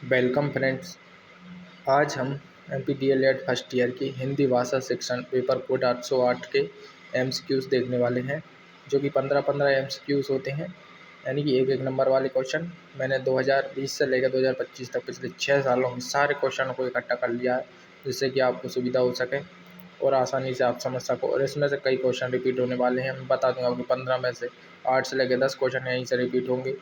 Welcome friends. आज हम एमपीडीएलएड first year की हिंदी भाषा शिक्षण पेपर कोड 808 के एमसीक्यूज़ देखने वाले हैं, जो कि 15-15 एमसीक्यूज़ होते हैं, यानी कि एक नंबर वाले क्वेश्चन। मैंने 2020 से लेकर 2025 तक पिछले 6 सालों में सारे क्वेश्चनों को इकट्ठा कर लिया है, जिससे कि आपको सुविधा हो सके और आसानी से आप समझ सको। और इसमें से कई क्वेश्चन रिपीट होने वाले हैं। मैं बता दूंगा कि 15 में से 8 से लेकर 10 क्वेश्चन यहीं से रिपीट होंगे,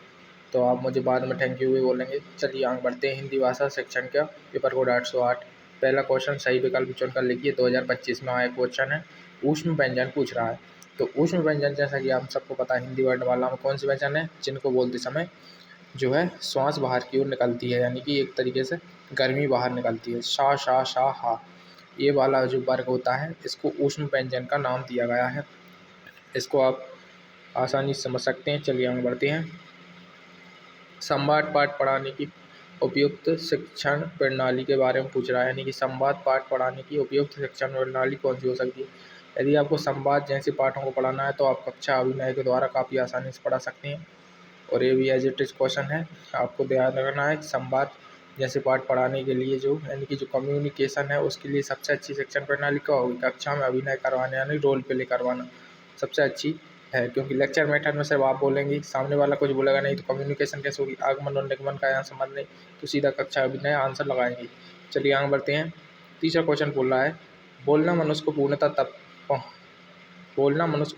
तो आप मुझे बाद में थैंक यू भी बोलेंगे। चलिए आगे बढ़ते हैं। हिंदी भाषा शिक्षण का पेपर कोड 808। पहला क्वेश्चन सही विकल्प चुनकर लिखिए। 2025 में आया क्वेश्चन है। ऊष्म व्यंजन पूछ रहा है। तो ऊष्म व्यंजन, जैसा कि आप सबको पता है, हिंदी वर्णमाला में कौन से व्यंजन है जिनको बोलते समय जो है श्वास बाहर की ओर निकलती है, यानी कि एक तरीके से गर्मी बाहर निकलती है। शा शा शा हा, ये वाला जो वर्ग होता है, इसको ऊष्म व्यंजन का नाम दिया गया है। इसको आप आसानी से समझ सकते हैं। चलिए आगे बढ़ते हैं। संवाद पाठ पढ़ाने की उपयुक्त शिक्षण प्रणाली के बारे में पूछ रहा है, यानी कि संवाद पाठ पढ़ाने की उपयुक्त शिक्षण प्रणाली कौन सी हो सकती है। यदि आपको संवाद जैसे पाठों को पढ़ाना है तो आप कक्षा अभिनय के द्वारा काफ़ी आसानी से पढ़ा सकते हैं। और ये भी एज इट इज क्वेश्चन है। आपको ध्यान रखना है कि संवाद जैसे पाठ पढ़ाने के लिए जो यानी कि जो कम्युनिकेशन है, उसके लिए सबसे अच्छी शिक्षण प्रणाली क्या होगी। कक्षा में अभिनय करवाना, यानी रोल प्ले करवाना सबसे अच्छी है, क्योंकि लेक्चर मेथड में सिर्फ आप बोलेंगे, सामने वाला कुछ बोलेगा नहीं, तो कम्युनिकेशन कैसे होगी। आगमन और निगमन का यहाँ संबंध नहीं, तो सीधा कक्षा अभिनय आंसर लगाएंगे। चलिए आगे बढ़ते हैं। तीसरा क्वेश्चन बोल रहा है, बोलना मनुष्य को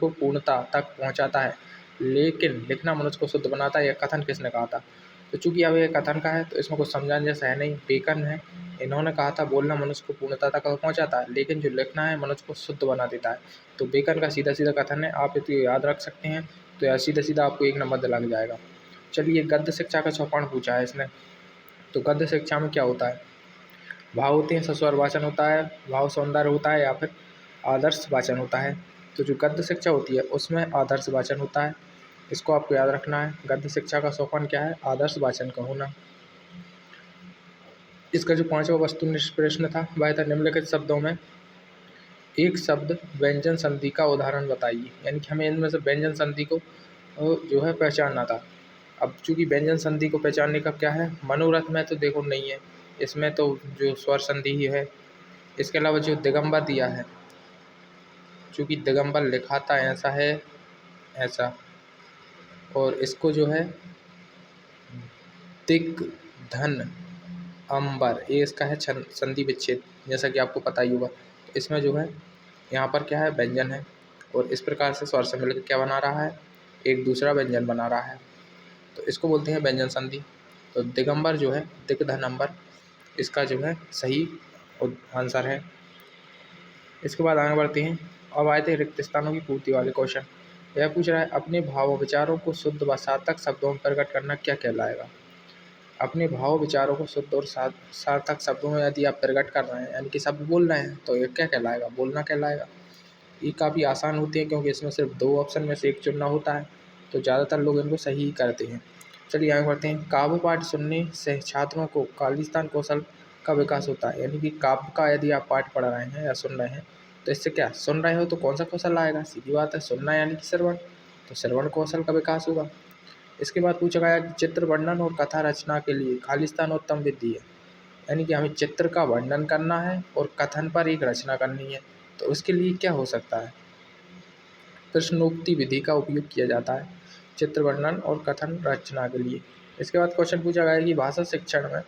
पूर्णता तक पहुँचाता है, लेकिन लिखना मनुष्य को शुद्ध बनाता है। यह कथन किसने कहा था। तो चूंकि अब यह कथन का है, तो इसमें कुछ समझाने जैसा है नहीं। बेकन है, इन्होंने कहा था बोलना मनुष्य को पूर्णता तक पहुंचाता है, लेकिन जो लिखना है मनुष्य को शुद्ध बना देता है। तो बेकन का सीधा सीधा कथन है, आप इसे याद रख सकते हैं, तो यह सीधा सीधा आपको 1 नंबर लग जाएगा। चलिए, गद्य शिक्षा का चौपान पूछा है इसने। तो गद्य शिक्षा में क्या होता है, भाव होते हैं, सस्वर वाचन होता है, भाव सौंदर्य होता है, या फिर आदर्श वाचन होता है। तो जो गद्य शिक्षा होती है उसमें आदर्श वाचन होता है, इसको आपको याद रखना है। गद्य शिक्षा का सोपान क्या है, आदर्श वाचन का होना। इसका जो 5वां वस्तुनिष्ठ प्रश्न था वह था, निम्नलिखित शब्दों में एक शब्द व्यंजन संधि का उदाहरण बताइए, यानी कि हमें इनमें से व्यंजन संधि को जो है पहचानना था। अब चूंकि व्यंजन संधि को पहचानने का क्या है, मनोरथ में तो देखो नहीं है, इसमें तो जो स्वर संधि ही है। इसके अलावा जो दिगंबर दिया है, चूंकि दिगंबर लिखा था ऐसा है, ऐसा, और इसको जो है दिग धन अंबर, ये इसका है संधि विच्छेद, जैसा कि आपको पता ही होगा। तो इसमें जो है यहाँ पर क्या है, व्यंजन है, और इस प्रकार से स्वर से मिलकर क्या बना रहा है, एक दूसरा व्यंजन बना रहा है। तो इसको बोलते हैं व्यंजन संधि। तो दिगंबर जो है दिग धन अंबर, इसका जो है सही आंसर है। इसके बाद आगे बढ़ते हैं। अब आए थे रिक्त स्थानों की पूर्ति वाले क्वेश्चन। यह पूछ रहा है, अपने भाव विचारों को शुद्ध व सार्थक शब्दों में प्रकट करना क्या कहलाएगा। अपने भाव विचारों को शुद्ध और सार्थक शब्दों में यदि आप प्रकट कर रहे हैं, यानी कि शब्द बोल रहे हैं, तो ये क्या कहलाएगा, बोलना कहलाएगा। ये काफ़ी आसान होती है, क्योंकि इसमें सिर्फ 2 ऑप्शन में से एक चुनना होता है, तो ज़्यादातर लोग इनको सही ही करते हैं। चलिए आगे बढ़ते हैं। काव्य पाठ सुनने से छात्रों को खालिस्तान कौशल का विकास होता है, यानी कि काव्य का यदि आप पाठ पढ़ रहे हैं या सुन रहे हैं, तो इससे क्या, सुन रहे हो तो कौन सा कौशल आएगा, सीधी बात है, सुनना यानी कि श्रवण, तो श्रवण कौशल का विकास होगा। इसके बाद पूछा गया कि चित्र वर्णन और कथा रचना के लिए खालिस्तान उत्तम विधि है, यानी कि हमें चित्र का वर्णन करना है और कथन पर एक रचना करनी है, तो उसके लिए क्या हो सकता है, प्रश्नोक्ति विधि का उपयोग किया जाता है चित्र वर्णन और कथन रचना के लिए। इसके बाद क्वेश्चन पूछा गया कि भाषा शिक्षण में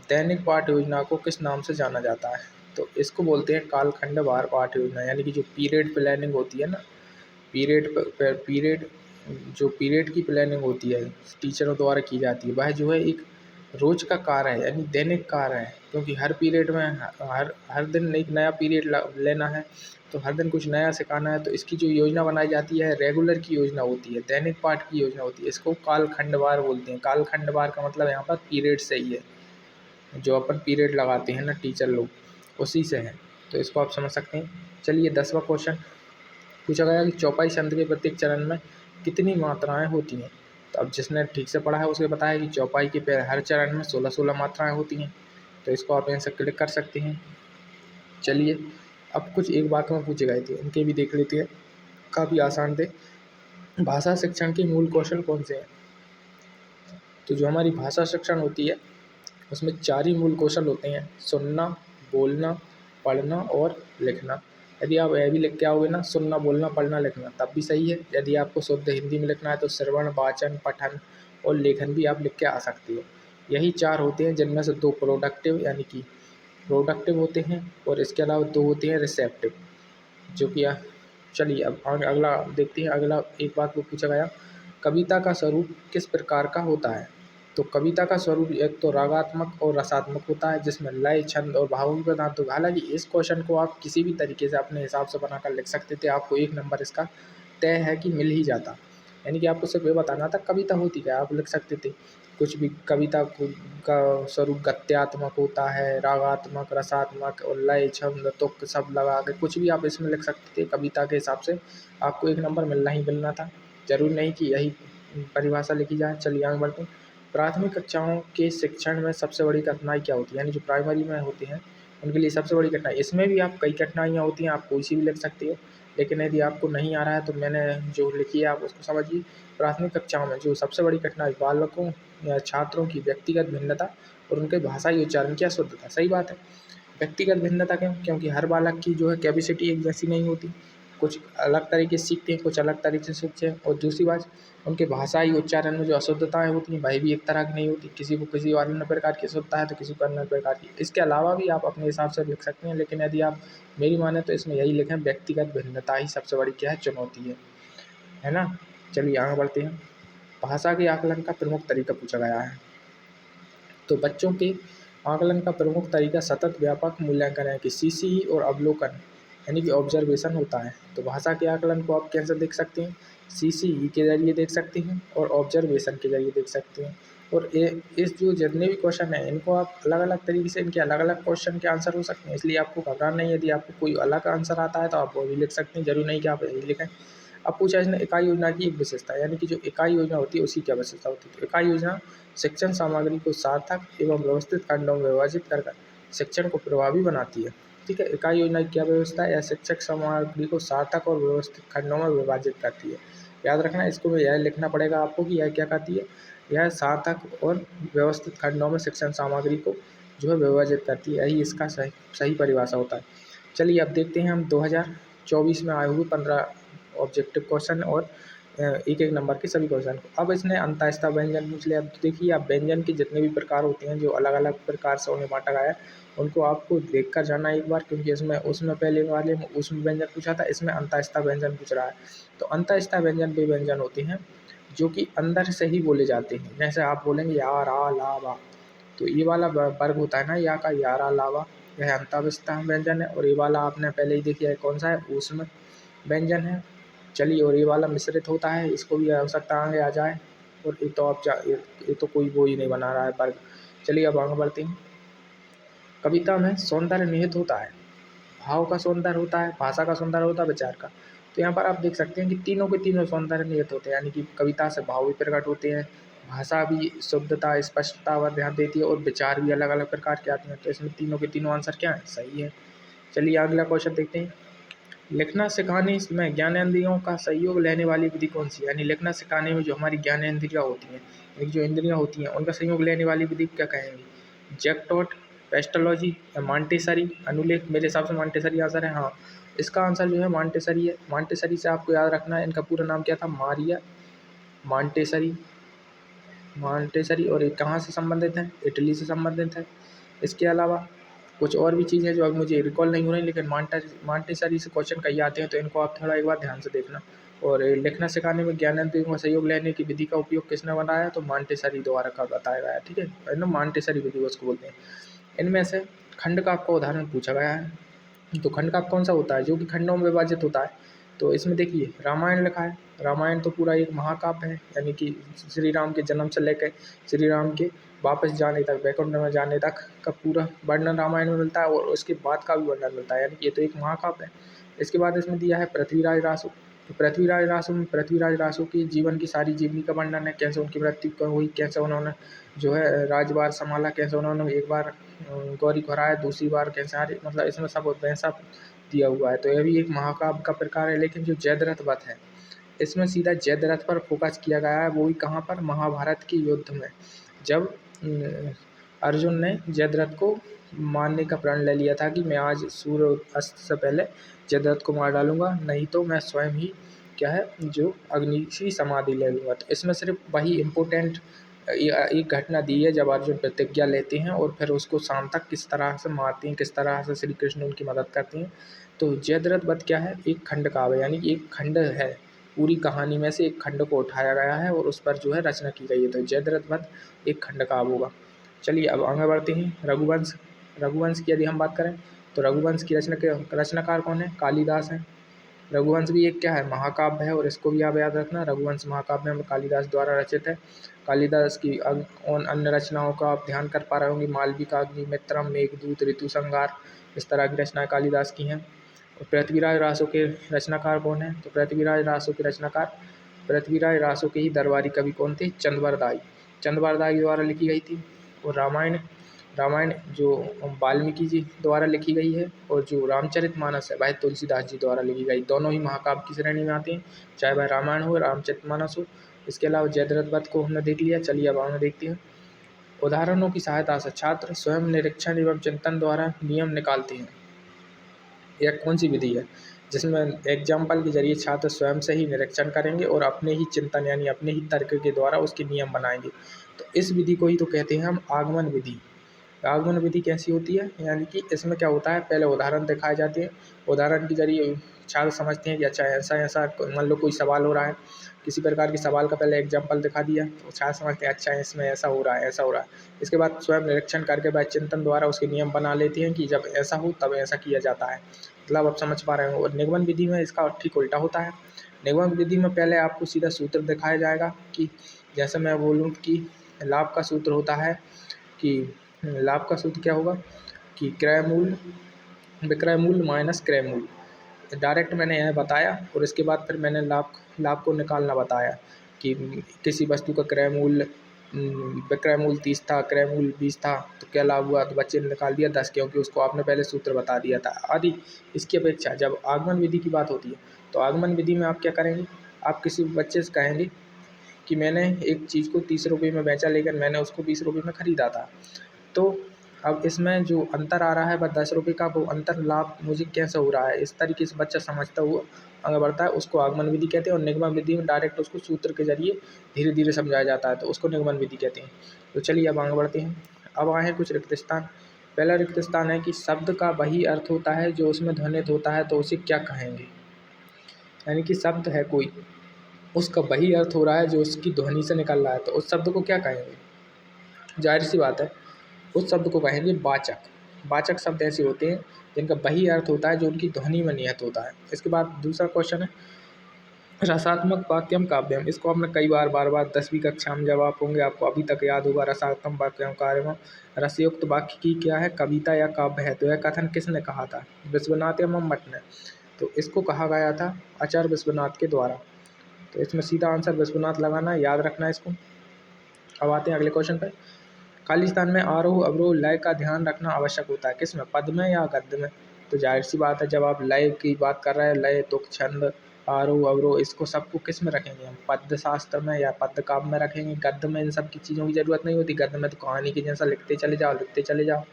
दैनिक पाठ योजना को किस नाम से जाना जाता है। तो इसको बोलते हैं कालखंडवार पाठ योजना, यानी कि जो पीरियड प्लानिंग होती है ना, पीरियड जो पीरियड की प्लानिंग होती है टीचरों द्वारा की जाती है, वह जो है एक रोज का कार्य है, यानी दैनिक कार्य है, क्योंकि हर पीरियड में हर हर दिन एक नया पीरियड लेना है, तो हर दिन कुछ नया सिखाना है, तो इसकी जो योजना बनाई जाती है रेगुलर की योजना होती है, दैनिक पाठ की योजना होती है। इसको कालखंडवार बोलते हैं। कालखंडवार का मतलब यहाँ पर पीरियड से ही है, जो अपन पीरियड लगाते हैं ना टीचर लोग, उसी से है, तो इसको आप समझ सकते हैं। चलिए 10वां क्वेश्चन पूछा गया कि चौपाई छंद के प्रत्येक चरण में कितनी मात्राएं होती हैं। तो अब जिसने ठीक से पढ़ा है उसे बताया कि चौपाई के हर चरण में 16-16 मात्राएं होती हैं, तो इसको आप यहाँ से क्लिक कर सकते हैं। चलिए, अब कुछ एक वाक्य में पूछे गए थे, इनके भी देख लेते हैं, काफ़ी आसान थे। भाषा शिक्षण के मूल कौशल कौन से हैं। तो जो हमारी भाषा शिक्षण होती है उसमें 4 ही मूल कौशल होते हैं, सुनना, बोलना, पढ़ना और लिखना। यदि आप ये भी लिख के आओगे ना, सुनना, बोलना, पढ़ना, लिखना, तब भी सही है। यदि आपको शुद्ध हिंदी में लिखना है तो श्रवण, वाचन, पठन और लेखन भी आप लिख के आ सकती हो। यही 4 होते हैं, जिनमें से 2 प्रोडक्टिव यानी कि प्रोडक्टिव होते हैं और इसके अलावा 2 होते हैं रिसेप्टिव, जो कि चलिए अब अगला देखते हैं। अगला एक बात वो पूछा गया, कविता का स्वरूप किस प्रकार का होता है? तो कविता का स्वरूप एक तो रागात्मक और रसात्मक होता है, जिसमें लय, छंद और भावों की प्रधानता होगी। हालांकि इस क्वेश्चन को आप किसी भी तरीके से अपने हिसाब से बनाकर लिख सकते थे, आपको 1 नंबर इसका तय है कि मिल ही जाता। यानी कि आपको सिर्फ ये बताना था कविता होती क्या है, आप लिख सकते थे कुछ भी। कविता का स्वरूप गद्यात्मक होता है, रागात्मक, रसात्मक और लय, छंद, तुक सब लगा के कुछ भी आप इसमें लिख सकते थे। कविता के हिसाब से आपको 1 नंबर मिलना ही मिलना था, जरूरी नहीं कि यही परिभाषा लिखी जाए। चलिए आगे बढ़ते हैं। प्राथमिक कक्षाओं के शिक्षण में सबसे बड़ी कठिनाई क्या होती है? यानी जो प्राइमरी में होते हैं उनके लिए सबसे बड़ी कठिनाई, इसमें भी आप कई कठिनाइयाँ होती हैं, आप कोई सी भी लिख सकते हो। लेकिन यदि आपको नहीं आ रहा है तो मैंने जो लिखी है आप उसको समझिए। प्राथमिक कक्षाओं में जो सबसे बड़ी कठिनाई बालकों या छात्रों की व्यक्तिगत भिन्नता और उनके भाषाई उच्चारण की अशुद्धता। सही बात है। व्यक्तिगत भिन्नता क्यों? क्योंकि हर बालक की जो है कैपेसिटी एक जैसी नहीं होती, कुछ अलग तरीके से सीखते हैं, कुछ अलग तरीके से सीखते हैं। और दूसरी बात, उनके भाषाई उच्चारण में जो अशुद्धताएँ होती हैं वह भी एक तरह की नहीं होती, किसी को किसी अन्य प्रकार की अशुद्धता है तो किसी को अन्य प्रकार की। इसके अलावा भी आप अपने हिसाब से लिख सकते हैं, लेकिन यदि आप मेरी माने तो इसमें यही लिखें, व्यक्तिगत भिन्नता ही सबसे बड़ी क्या है, चुनौती है ना। चलिए आगे बढ़ते हैं। भाषा के आकलन का प्रमुख तरीका पूछा गया है। तो बच्चों के आकलन का प्रमुख तरीका सतत व्यापक मूल्यांकन है कि सीसीई और अवलोकन यानी कि ऑब्जर्वेशन होता है। तो भाषा के आकलन को आप कैसे देख सकते हैं? सीसीई के जरिए देख सकते हैं और ऑब्जर्वेशन के जरिए देख सकते हैं। और इस जो जितने भी क्वेश्चन हैं इनको आप अलग अलग तरीके से, इनके अलग अलग क्वेश्चन के आंसर हो सकते हैं, इसलिए आपको घबराना नहीं है। यदि आपको कोई अलग आंसर आता है तो आप वो भी लिख सकते हैं, जरूरी नहीं कि आप यही लिखें। अब पूछा इसने इकाई योजना की एक विशेषता, यानी कि जो इकाई योजना होती है उसकी क्या विशेषता होती है? तो इकाई योजना शिक्षण सामग्री को सार्थक एवं व्यवस्थित खंडों में विभाजित कर शिक्षण को प्रभावी बनाती है। ठीक है, इकाई योजना की क्या व्यवस्था है? यह शिक्षक सामग्री को सार्थक और व्यवस्थित खंडों में विभाजित करती है। याद रखना, इसको यह लिखना पड़ेगा आपको कि यह क्या करती है। यह सार्थक और व्यवस्थित खंडों में शिक्षण सामग्री को जो है विभाजित करती है, यही इसका सही सही परिभाषा होता है। चलिए अब देखते हैं हम 2024 में आए हुए 15 ऑब्जेक्टिव क्वेश्चन और एक एक नंबर के सभी क्वेश्चन को। अब इसने अंतःस्था व्यंजन पूछ लिया। अब देखिए, आप व्यंजन के जितने भी प्रकार होते हैं जो अलग अलग प्रकार से उन्हें बांटा गया है, उनको आपको देख कर जाना एक बार, क्योंकि इसमें उसमें पहले वाले में उसमें व्यंजन पूछा था, इसमें अंतःस्था व्यंजन पूछ रहा है। तो अंतःस्था व्यंजन वे व्यंजन होते हैं जो कि अंदर से ही बोले जाते हैं। जैसे आप बोलेंगे या, रा, ला, वा, तो ये वाला वर्ग होता है ना या का, या, रा, ला, वा, यह अंतःस्था व्यंजन है। और ये वाला आपने पहले ही देखिए है कौन सा है, ऊष्म व्यंजन है। चलिए, और ये वाला मिश्रित होता है, इसको भी हो सकता है आगे आ जाए। और ये तो आप ये तो कोई वो ही नहीं बना रहा है वर्ग। चलिए अब आगे बढ़ते हैं। कविता में सौंदर्य निहित होता है, भाव का सौंदर्य होता है, भाषा का सौंदर्य होता है, विचार का। तो यहाँ पर आप देख सकते हैं कि तीनों के तीनों सौंदर्य निहित होते हैं, यानी कि कविता से भाव भी प्रकट होते हैं, भाषा भी शुद्धता स्पष्टता पर ध्यान देती है और विचार भी अलग अलग प्रकार के आते हैं। तो इसमें तीनों के तीनों आंसर क्या है, सही है। चलिए अगला क्वेश्चन देखते हैं। लिखना सिखाने में ज्ञानेंद्रियों का सहयोग लेने वाली विधि कौन सी है? यानी लिखना सिखाने में जो हमारी ज्ञानेंद्रियाँ होती हैं, यानी जो इंद्रियाँ होती हैं, उनका सहयोग लेने वाली विधि क्या कहेंगे? जैकटॉट, पेस्टोलॉजी या मॉन्टेसरी? अनुलेख, मेरे हिसाब से मॉन्टेसरी आंसर है। हाँ, इसका आंसर जो है मॉन्टेसरी है। मॉन्टेसरी से आपको याद रखना है, इनका पूरा नाम क्या था, मारिया मॉन्टेसरी। मॉन्टेसरी, और ये कहाँ से संबंधित है? इटली से संबंधित है। इसके अलावा कुछ और भी चीज़ें जो अब मुझे रिकॉल नहीं हो रही, लेकिन मॉन्टेसरी से क्वेश्चन कई आते हैं, तो इनको आप थोड़ा एक बार ध्यान से देखना। और लिखना सिखाने में ज्ञानेंद्रियों का सहयोग लेने की विधि का उपयोग किसने बनाया? तो मॉन्टेसरी द्वारा का बताया गया है। ठीक है, ना मॉन्टेसरी विधि उसको बोलते हैं। इनमें से खंड का आपका उदाहरण पूछा गया है। तो खंड का कौन सा होता है जो कि खंडों में विभाजित होता है? तो इसमें देखिए रामायण लिखा है। रामायण तो पूरा एक महाकाव्य है, यानी कि श्री राम के जन्म से लेकर श्री राम के वापस जाने तक, वैकुंठ में जाने तक का पूरा वर्णन रामायण में मिलता है, और उसके बाद का भी वर्णन मिलता है, यानी कि ये तो एक महाकाव्य है। इसके बाद इसमें दिया है पृथ्वीराज रासो। तो पृथ्वीराज रासो में पृथ्वीराज रासो की जीवन की सारी जीवनी का वर्णन है, कैसे उनकी मृत्यु हुई, कैसे उन्होंने जो है राजभार संभाला, कैसे उन्होंने एक बार गौरी को हराया, दूसरी बार कैसे हारे, मतलब इसमें सब वैसा दिया हुआ है। तो यह भी एक महाकाव्य का प्रकार है। लेकिन जो जयद्रथ वध है, इसमें सीधा जयद्रथ पर फोकस किया गया है, वो भी कहाँ पर, महाभारत के युद्ध में। जब अर्जुन ने जयद्रथ को मारने का प्रण ले लिया था कि मैं आज सूर्य अस्त से पहले जयद्रथ को मार डालूंगा, नहीं तो मैं स्वयं ही क्या है जो अग्नि की समाधि ले लूँगा। तो इसमें सिर्फ वही इम्पोर्टेंट एक घटना दी है जब अर्जुन प्रतिज्ञा लेते हैं और फिर उसको शाम तक किस तरह से मारते हैं, किस तरह से श्री कृष्ण उनकी मदद करते हैं। तो जयद्रथ वध क्या है, एक खंड काव्य यानी कि एक खंड है, पूरी कहानी में से एक खंड को उठाया गया है और उस पर जो है रचना की गई है। तो जयद्रथ वध एक खंड काव्य होगा। चलिए अब आगे बढ़ते हैं। रघुवंश, रघुवंश की यदि हम बात करें तो रघुवंश की रचनाकार कौन है, कालिदास है। रघुवंश भी एक क्या है, महाकाव्य है और इसको भी आप याद रखना, रघुवंश महाकाव्य में कालिदास द्वारा रचित है। कालिदास की उन अन्य रचनाओं का आप ध्यान कर पा रहे होंगे, मालविका, अग्निमित्रम, मेघदूत, ऋतु संहार, इस तरह की रचनाएं कालिदास की हैं। और पृथ्वीराज रासो के रचनाकार कौन है, तो पृथ्वीराज रासो के रचनाकार, पृथ्वीराज रासो के ही दरबारी कवि कौन थे, चंद्रवरदाई, चंद्रवरदाई द्वारा लिखी गई थी। और रामायण, रामायण जो वाल्मीकि जी द्वारा लिखी गई है और जो रामचरितमानस है वह तुलसीदास जी द्वारा लिखी गई। दोनों ही महाकाव्य की श्रेणी में आते हैं, चाहे वह रामायण हो रामचरितमानस हो। इसके अलावा जयद्रथ वध को हमने देख लिया। चलिए अब आगे देखते हैं। उदाहरणों की सहायता से छात्र स्वयं निरीक्षण एवं चिंतन द्वारा नियम निकालते हैं। यह कौन सी विधि है जिसमें एग्जाम्पल के जरिए छात्र स्वयं से ही निरीक्षण करेंगे और अपने ही चिंतन यानी अपने ही तर्क के द्वारा उसके नियम बनाएंगे। तो इस विधि को ही तो कहते हैं हम आगमन विधि। आगमन विधि कैसी होती है, यानी कि इसमें क्या होता है, पहले उदाहरण दिखाए जाते हैं, उदाहरण के जरिए छात्र समझते हैं कि अच्छा ऐसा ऐसा, मान लो कोई सवाल हो रहा है, किसी प्रकार के सवाल का पहले एग्जाम्पल दिखा दिया तो छात्र समझते हैं अच्छा इसमें ऐसा हो रहा है, ऐसा हो रहा है। इसके बाद स्वयं निरीक्षण करके वह चिंतन द्वारा उसके नियम बना लेते हैं कि जब ऐसा हो तब ऐसा किया जाता है। मतलब आप समझ पा रहे हो। और निगमन विधि में इसका ठीक उल्टा होता है। निगमन विधि में पहले आपको सीधा सूत्र दिखाया जाएगा कि जैसे मैं बोलूँ कि लाभ का सूत्र होता है कि लाभ का सूत्र क्या होगा कि क्रय मूल्य, विक्रय मूल्य माइनस क्रय मूल्य। डायरेक्ट मैंने यह बताया और इसके बाद फिर मैंने लाभ को निकालना बताया कि किसी वस्तु का क्रय मूल्य विक्रय मूल्य 30 था, क्रय मूल्य 20 था, तो क्या लाभ हुआ, तो बच्चे ने निकाल दिया 10, क्योंकि उसको आपने पहले सूत्र बता दिया था आदि। इसकी अपेक्षा जब आगमन विधि की बात होती है तो आगमन विधि में आप क्या करेंगे, आप किसी बच्चे से कहेंगे कि मैंने एक चीज़ को 30 रुपये में बेचा लेकिन मैंने उसको 20 रुपये में ख़रीदा था। तो अब इसमें जो अंतर आ रहा है वह 10 रुपये का, वो अंतर लाभ मुझे कैसे हो रहा है, इस तरीके से बच्चा समझता हुआ आगे बढ़ता है, उसको आगमन विधि कहते हैं। और निगमन विधि में डायरेक्ट उसको सूत्र के जरिए धीरे धीरे समझाया जाता है, तो उसको निगमन विधि कहते हैं। तो चलिए अब आगे बढ़ते हैं। अब आए हैं कुछ रिक्त स्थान। पहला रिक्त स्थान है कि शब्द का वही अर्थ होता है जो उसमें ध्वनित होता है, तो उसे क्या कहेंगे। यानी कि शब्द है कोई, उसका वही अर्थ हो रहा है जो उसकी ध्वनि से निकल रहा है, तो उस शब्द को क्या कहेंगे। जाहिर सी बात है उस शब्द को कहेंगे वाचक। वाचक शब्द ऐसे होते हैं जिनका वही अर्थ होता है जो उनकी ध्वनि में निहित होता है। इसके बाद दूसरा क्वेश्चन है रसात्मक वाक्यम काव्यम। इसको आपने कई बार बार 10वीं कक्षा में जब आप होंगे आपको अभी तक याद होगा। रसात्मक वाक्यम कार्यम, रसयुक्त वाक्य की क्या है, कविता या काव्य है। तो यह कथन किसने कहा था, विश्वनाथ या मम्मट ने। तो इसको कहा गया था आचार्य विश्वनाथ के द्वारा। तो इसमें सीधा आंसर विश्वनाथ लगाना, याद रखना इसको। अब आते हैं अगले क्वेश्चन पर। खाली स्थान में आरोह अवरोह लय का ध्यान रखना आवश्यक होता है, किस में, पद में या गद्य में। तो जाहिर सी बात है जब आप लय की बात कर रहे हैं, लय तुक छंद आरोह अवरोह, इसको सबको किस में रखेंगे हम, पद्य शास्त्र में या पद्य काव्य में रखेंगे। गद्य में इन सब की चीज़ों की जरूरत नहीं होती, गद्य में तो कहानी की जैसा लिखते चले जाओ लिखते चले जाओ,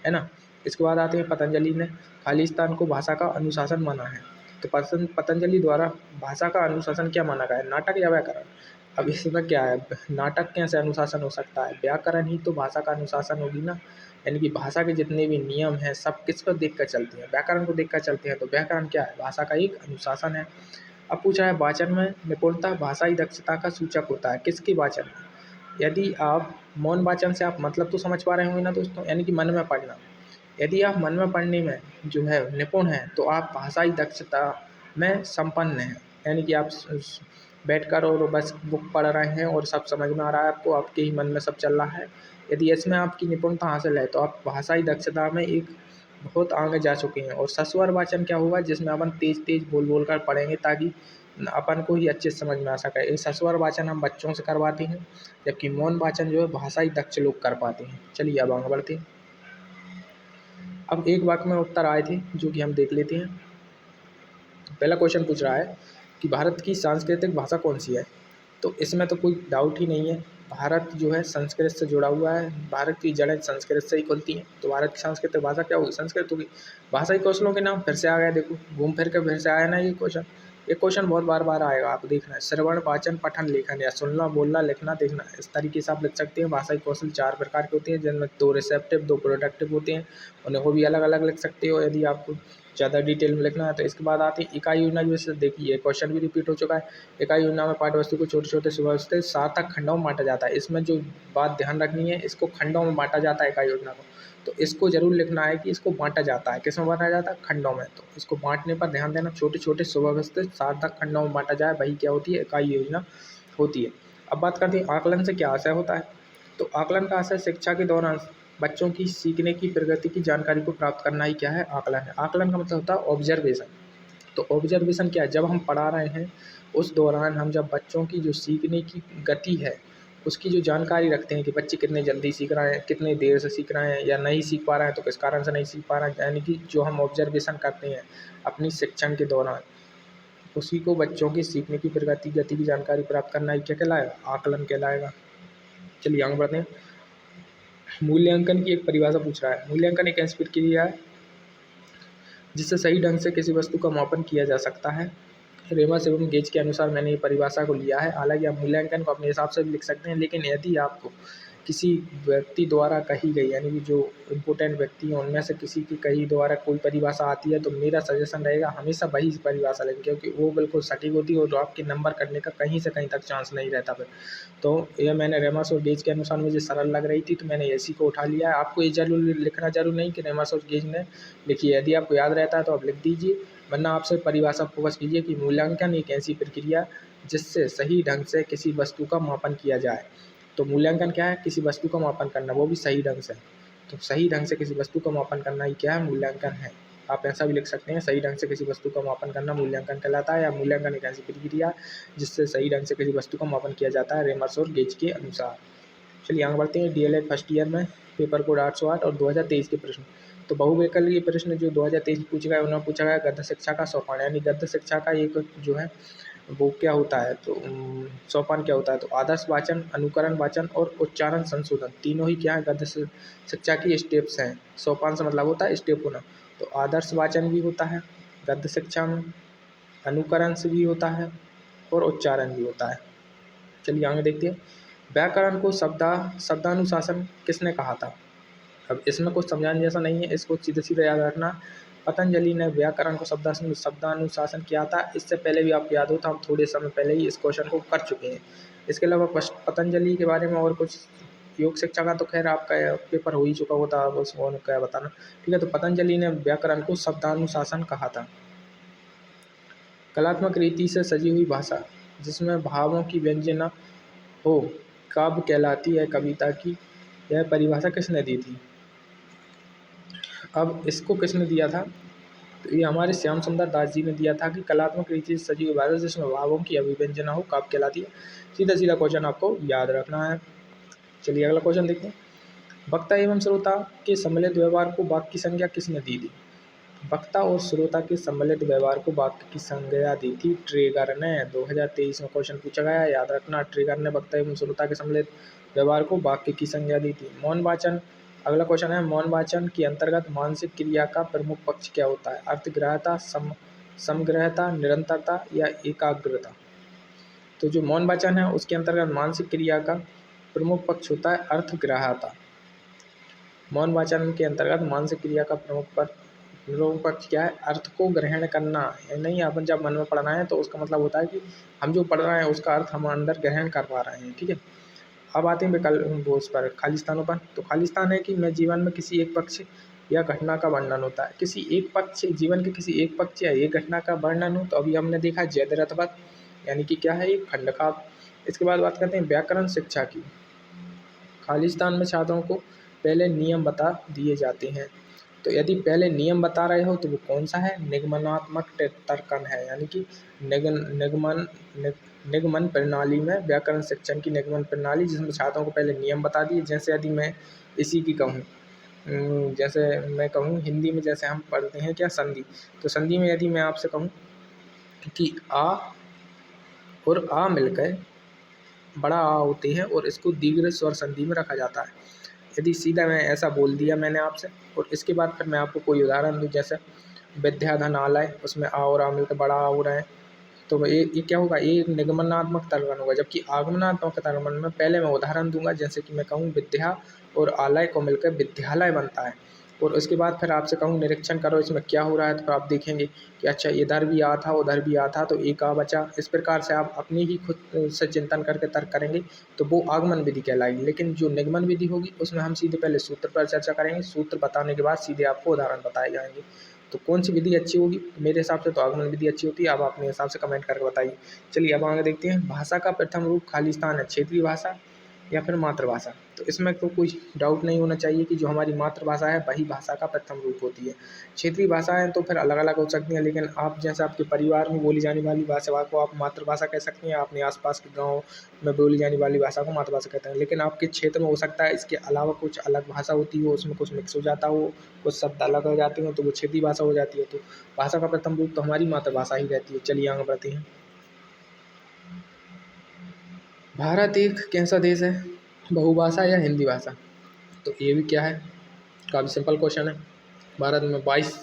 है ना। इसके बाद आते हैं पतंजलि ने खाली स्थान को भाषा का अनुशासन माना है। तो पतंजलि द्वारा भाषा का अनुशासन क्या माना गया है, नाटक या व्याकरण। अब इसमें क्या है, नाटक कैसे अनुशासन हो सकता है, व्याकरण ही तो भाषा का अनुशासन होगी ना। यानी कि भाषा के जितने भी नियम हैं सब किस पर देख कर चलते हैं, व्याकरण को देख कर चलते हैं। तो व्याकरण क्या है, भाषा का एक अनुशासन है। अब पूछा है वाचन में निपुणता भाषाई दक्षता का सूचक होता है, किसके वाचन में। यदि आप मौन वाचन से आप मतलब तो समझ पा रहे होंगे ना दोस्तों, यानी कि मन में पढ़ना। यदि आप मन में पढ़ने में जो है निपुण हैं तो आप भाषाई दक्षता में संपन्न हैं। यानी कि आप बैठकर और बस बुक पढ़ रहे हैं और सब समझ में आ रहा है आपको, आपके ही मन में सब चल रहा है। यदि इसमें आपकी निपुणता हासिल है तो आप भाषाई दक्षता में एक बहुत आगे जा चुके हैं। और सस्वर वाचन क्या होगा, जिसमें अपन तेज़ तेज़ बोल बोल कर पढ़ेंगे ताकि अपन को ही अच्छे से समझ में आ सके। ये सस्वर वाचन हम बच्चों से करवाते हैं, जबकि मौन वाचन जो है भाषाई दक्ष लोग कर पाते हैं। चलिए अब आगे बढ़ते हैं। अब एक वाक्य में उत्तर आए थे जो कि हम देख लेते हैं। पहला क्वेश्चन पूछ रहा है कि भारत की सांस्कृतिक भाषा कौन सी है। तो इसमें तो कोई डाउट ही नहीं है, भारत जो है संस्कृत से जुड़ा हुआ है, भारत की जड़ें संस्कृत से ही खुलती हैं। तो भारत की सांस्कृतिक भाषा क्या होगी? संस्कृत होगी। भाषाई कौशलों के नाम फिर से आ गए, देखो घूम फिर के फिर से आया ना ये क्वेश्चन। ये क्वेश्चन बहुत बार बार आएगा, आप देखना। श्रवण, वाचन, पठन, लेखन, या सुनना, बोलना, लिखना, देखना, इस तरीके से आप लिख सकते हैं। भाषाई कौशल 4 प्रकार के होते हैं, जिनमें 2 रिसेप्टिव, 2 प्रोडक्टिव होते हैं। उन्हें को भी अलग अलग लिख सकते हो यदि आपको ज़्यादा डिटेल में लिखना है तो। इसके बाद आती है इकाई योजना, जैसे देखिए क्वेश्चन भी रिपीट हो चुका है। इकाई योजना में पाठ्यवस्तु को छोटे छोटे सुव्यवस्थित सार्थक खंडों में बांटा जाता है। इसमें जो बात ध्यान रखनी है, इसको खंडों में बांटा जाता है इकाई योजना को। तो इसको जरूर लिखना है कि इसको बांटा जाता है, किस में बांटा जाता है? खंडों में। तो इसको बांटने पर ध्यान देना, छोटे छोटे सुव्यवस्थित सार्थक खंडों में बांटा जाए, वही क्या होती है? इकाई योजना होती है। अब बात करते हैं आकलन से क्या आशय होता है। तो आकलन का आशय शिक्षा के दौरान बच्चों की सीखने की प्रगति की जानकारी को प्राप्त करना ही क्या है? आकलन है। आकलन का मतलब होता है ऑब्जर्वेशन। तो ऑब्जर्वेशन क्या है? जब हम पढ़ा रहे हैं उस दौरान हम जब बच्चों की जो सीखने की गति है उसकी जो जानकारी रखते हैं कि बच्चे कितने जल्दी सीख रहे हैं, कितने देर से सीख रहे हैं, या नहीं सीख पा रहे हैं तो किस कारण से नहीं सीख पा रहे हैं, यानी कि जो हम ऑब्जर्वेशन करते हैं अपनी शिक्षण के दौरान, उसी को बच्चों की सीखने की प्रगति गति की जानकारी प्राप्त करना ही क्या कहलाएगा? आकलन कहलाएगा। चलिए आगे बढ़ते हैं। मूल्यांकन की एक परिभाषा पूछ रहा है। मूल्यांकन एक ऐसी प्रक्रिया है जिससे सही ढंग से किसी वस्तु का मापन किया जा सकता है। रेमस एवं गेज के अनुसार मैंने ये परिभाषा को लिया है। हालांकि आप मूल्यांकन को अपने हिसाब से भी लिख सकते हैं, लेकिन यदि आपको किसी व्यक्ति द्वारा कही गई, यानी कि जो इम्पोर्टेंट व्यक्ति हैं उनमें से किसी की कही द्वारा कोई परिभाषा आती है तो मेरा सजेशन रहेगा हमेशा वही परिभाषा लें, क्योंकि वो बिल्कुल सटीक होती है और आपके नंबर कटने का कहीं से कहीं तक चांस नहीं रहता फिर। तो ये मैंने रेमस और गेज के अनुसार मुझे सरल लग रही थी तो मैंने इसी को उठा लिया है। आपको ये जरूर लिखना जरूर नहीं कि रेमस और गेज ने लिखी है, यदि आपको याद रहता है तो आप लिख दीजिए, वरना आपसे परिभाषा फोकस कीजिए कि मूल्यांकन एक ऐसी प्रक्रिया जिससे सही ढंग से किसी वस्तु का मापन किया जाए। तो मूल्यांकन क्या है? किसी वस्तु का मापन करना, वो भी सही ढंग से। तो सही ढंग से किसी वस्तु का मापन करना ही क्या है? मूल्यांकन है। आप ऐसा भी लिख सकते हैं, सही ढंग से किसी वस्तु का मापन करना मूल्यांकन कहलाता है, या मूल्यांकन एक ऐसी प्रक्रिया जिससे सही ढंग से किसी वस्तु का मापन किया जाता है, रेमर्स और गेज के अनुसार। चलिए आगे बढ़ते हैं। डीएलएड फर्स्ट ईयर में पेपर कोड 808 और 2023 के प्रश्न। तो बहुविकल्पीय प्रश्न जो 2023 पूछा गया, उन्होंने पूछा गया गद्य शिक्षा का सोपान, यानी गद्य शिक्षा का एक जो है वो क्या होता है, तो सोपान क्या होता है? तो आदर्श वाचन, अनुकरण वाचन और उच्चारण संशोधन, तीनों ही क्या है? गद्य शिक्षा की स्टेप्स हैं। सोपान से मतलब होता है स्टेप होना। तो आदर्श वाचन भी होता है गद्य शिक्षा में, अनुकरण से भी होता है और उच्चारण भी होता है। चलिए आगे देखते हैं। व्याकरण को शब्दानुशासन किसने कहा था? अब इसमें कुछ समझाने जैसा नहीं है, इसको सीधे सीधे याद रखना। पतंजलि ने व्याकरण को शब्दानुशासन किया था। इससे पहले भी आपको याद हो तो हम थोड़े समय पहले ही इस क्वेश्चन को कर चुके हैं। इसके अलावा पतंजलि के बारे में और कुछ योग शिक्षा का तो खैर आपका पेपर हो ही चुका होता है, उसको क्या बताना। ठीक है, तो पतंजलि ने व्याकरण को शब्दानुशासन कहा था। कलात्मक रीति से सजी हुई भाषा जिसमें भावों की व्यंजना हो काव्य कहलाती है कविता की, यह परिभाषा किसने दी थी? अब इसको किसने दिया था? तो ये हमारे श्याम सुंदर दास जी ने दिया था कि कलात्मक रीति से सजी हुई भाषा जिसमें भावों की अभिव्यंजना हो काव्य कहलाती है। सीधा सीधा क्वेश्चन आपको याद रखना है। चलिए अगला क्वेश्चन देखते हैं। वक्ता एवं श्रोता के सम्मिलित व्यवहार को वाक्य की संज्ञा किसने दी थी? वक्ता और श्रोता के सम्मिलित व्यवहार को वाक्य की संज्ञा दी थी ट्रेगर ने। 2023 में क्वेश्चन पूछा गया, याद रखना। ट्रेगर ने वक्ता एवं श्रोता के सम्मिलित व्यवहार को वाक्य की संज्ञा दी थी। मौन वाचन, अगला क्वेश्चन है, मौन वाचन के अंतर्गत मानसिक क्रिया का प्रमुख पक्ष क्या होता है? अर्थग्राह्यता, समग्रहता, निरंतरता या एकाग्रता? तो जो मौन वाचन है उसके अंतर्गत मानसिक क्रिया का प्रमुख पक्ष होता है अर्थग्राह्यता। मौन वाचन के अंतर्गत मानसिक क्रिया का प्रमुख पक्ष क्या है? अर्थ को ग्रहण करना। नहीं, अपन जब मन में पढ़ रहे हैं तो उसका मतलब होता है कि हम जो पढ़ रहे हैं उसका अर्थ हम अंदर ग्रहण कर पा रहे हैं। ठीक है, अब आते हैं विकल्प उस पर, खाली स्थानों पर। तो खाली स्थान है कि मैं जीवन में किसी एक पक्ष या घटना का वर्णन होता है। किसी एक पक्ष, जीवन के किसी एक पक्ष या एक घटना का वर्णन हो, तो अभी हमने देखा जयद्रथ रथवत, यानी कि क्या है? एक खंड का। इसके बाद बात करते हैं व्याकरण शिक्षा की। खालिस्तान में छात्रों को पहले नियम बता दिए जाते हैं। तो यदि पहले नियम बता रहे हो तो वो कौन सा है? निगमनात्मक तर्कन है, यानी कि निगमन प्रणाली में व्याकरण शिक्षण की निगमन प्रणाली जिसमें छात्रों को पहले नियम बता दिए। जैसे यदि मैं इसी की कहूँ, जैसे मैं कहूँ हिंदी में जैसे हम पढ़ते हैं क्या? संधि। तो संधि में यदि मैं आपसे कहूँ कि आ और आ मिलकर बड़ा आ होते हैं और इसको दीर्घ स्वर संधि में रखा जाता है। यदि सीधा मैं ऐसा बोल दिया मैंने आपसे और इसके बाद फिर मैं आपको कोई उदाहरण दूँ, जैसे विद्याधन आलय, उसमें आ और आ मिलकर बड़ा आ हो रहा है, तो ये क्या होगा, ये एक निगमनात्मक तर्कण होगा। जबकि आगमनात्मक तर्कण में पहले मैं उदाहरण दूंगा, जैसे कि मैं कहूँ विद्या और आलय को मिलकर विद्यालय बनता है, और उसके बाद फिर आपसे कहूँ निरीक्षण करो इसमें क्या हो रहा है, तो आप देखेंगे कि अच्छा इधर भी आ था उधर भी आ था तो एक आ बचा। इस प्रकार से आप अपनी ही खुद से चिंतन करके तर्क करेंगे तो वो आगमन विधि कहलाएगी। लेकिन जो निगमन विधि होगी उसमें हम सीधे पहले सूत्र पर चर्चा करेंगे, सूत्र बताने के बाद सीधे आपको उदाहरण बताए जाएंगे। तो कौन सी विधि अच्छी होगी? मेरे हिसाब से तो आगमन विधि अच्छी होती है। आप अपने हिसाब से कमेंट करके बताइए। चलिए अब आगे देखते हैं। भाषा का प्रथम रूप खाली स्थान है क्षेत्रीय भाषा या फिर मातृभाषा। तो इसमें तो कोई डाउट नहीं होना चाहिए कि जो हमारी मातृभाषा है वही भाषा का प्रथम रूप होती है। क्षेत्रीय भाषाएं तो फिर अलग अलग हो सकती हैं, लेकिन आप जैसे आपके परिवार में बोली जाने वाली भाषा को आप मातृभाषा कह सकते हैं, अपने आसपास के गाँव में बोली जाने वाली भाषा को मातृभाषा कहते हैं। लेकिन आपके क्षेत्र में हो सकता है इसके अलावा कुछ अलग भाषा होती हो, उसमें कुछ मिक्स हो जाता हो, कुछ शब्द अलग हो जाते हो, तो वो क्षेत्रीय भाषा हो जाती है। तो भाषा का प्रथम रूप तो हमारी मातृभाषा ही रहती है। चलिए आगे बढ़ते हैं। भारत एक कैसा देश है, बहुभाषा या हिंदी भाषा? तो ये भी क्या है, काफ़ी सिंपल क्वेश्चन है। भारत में 22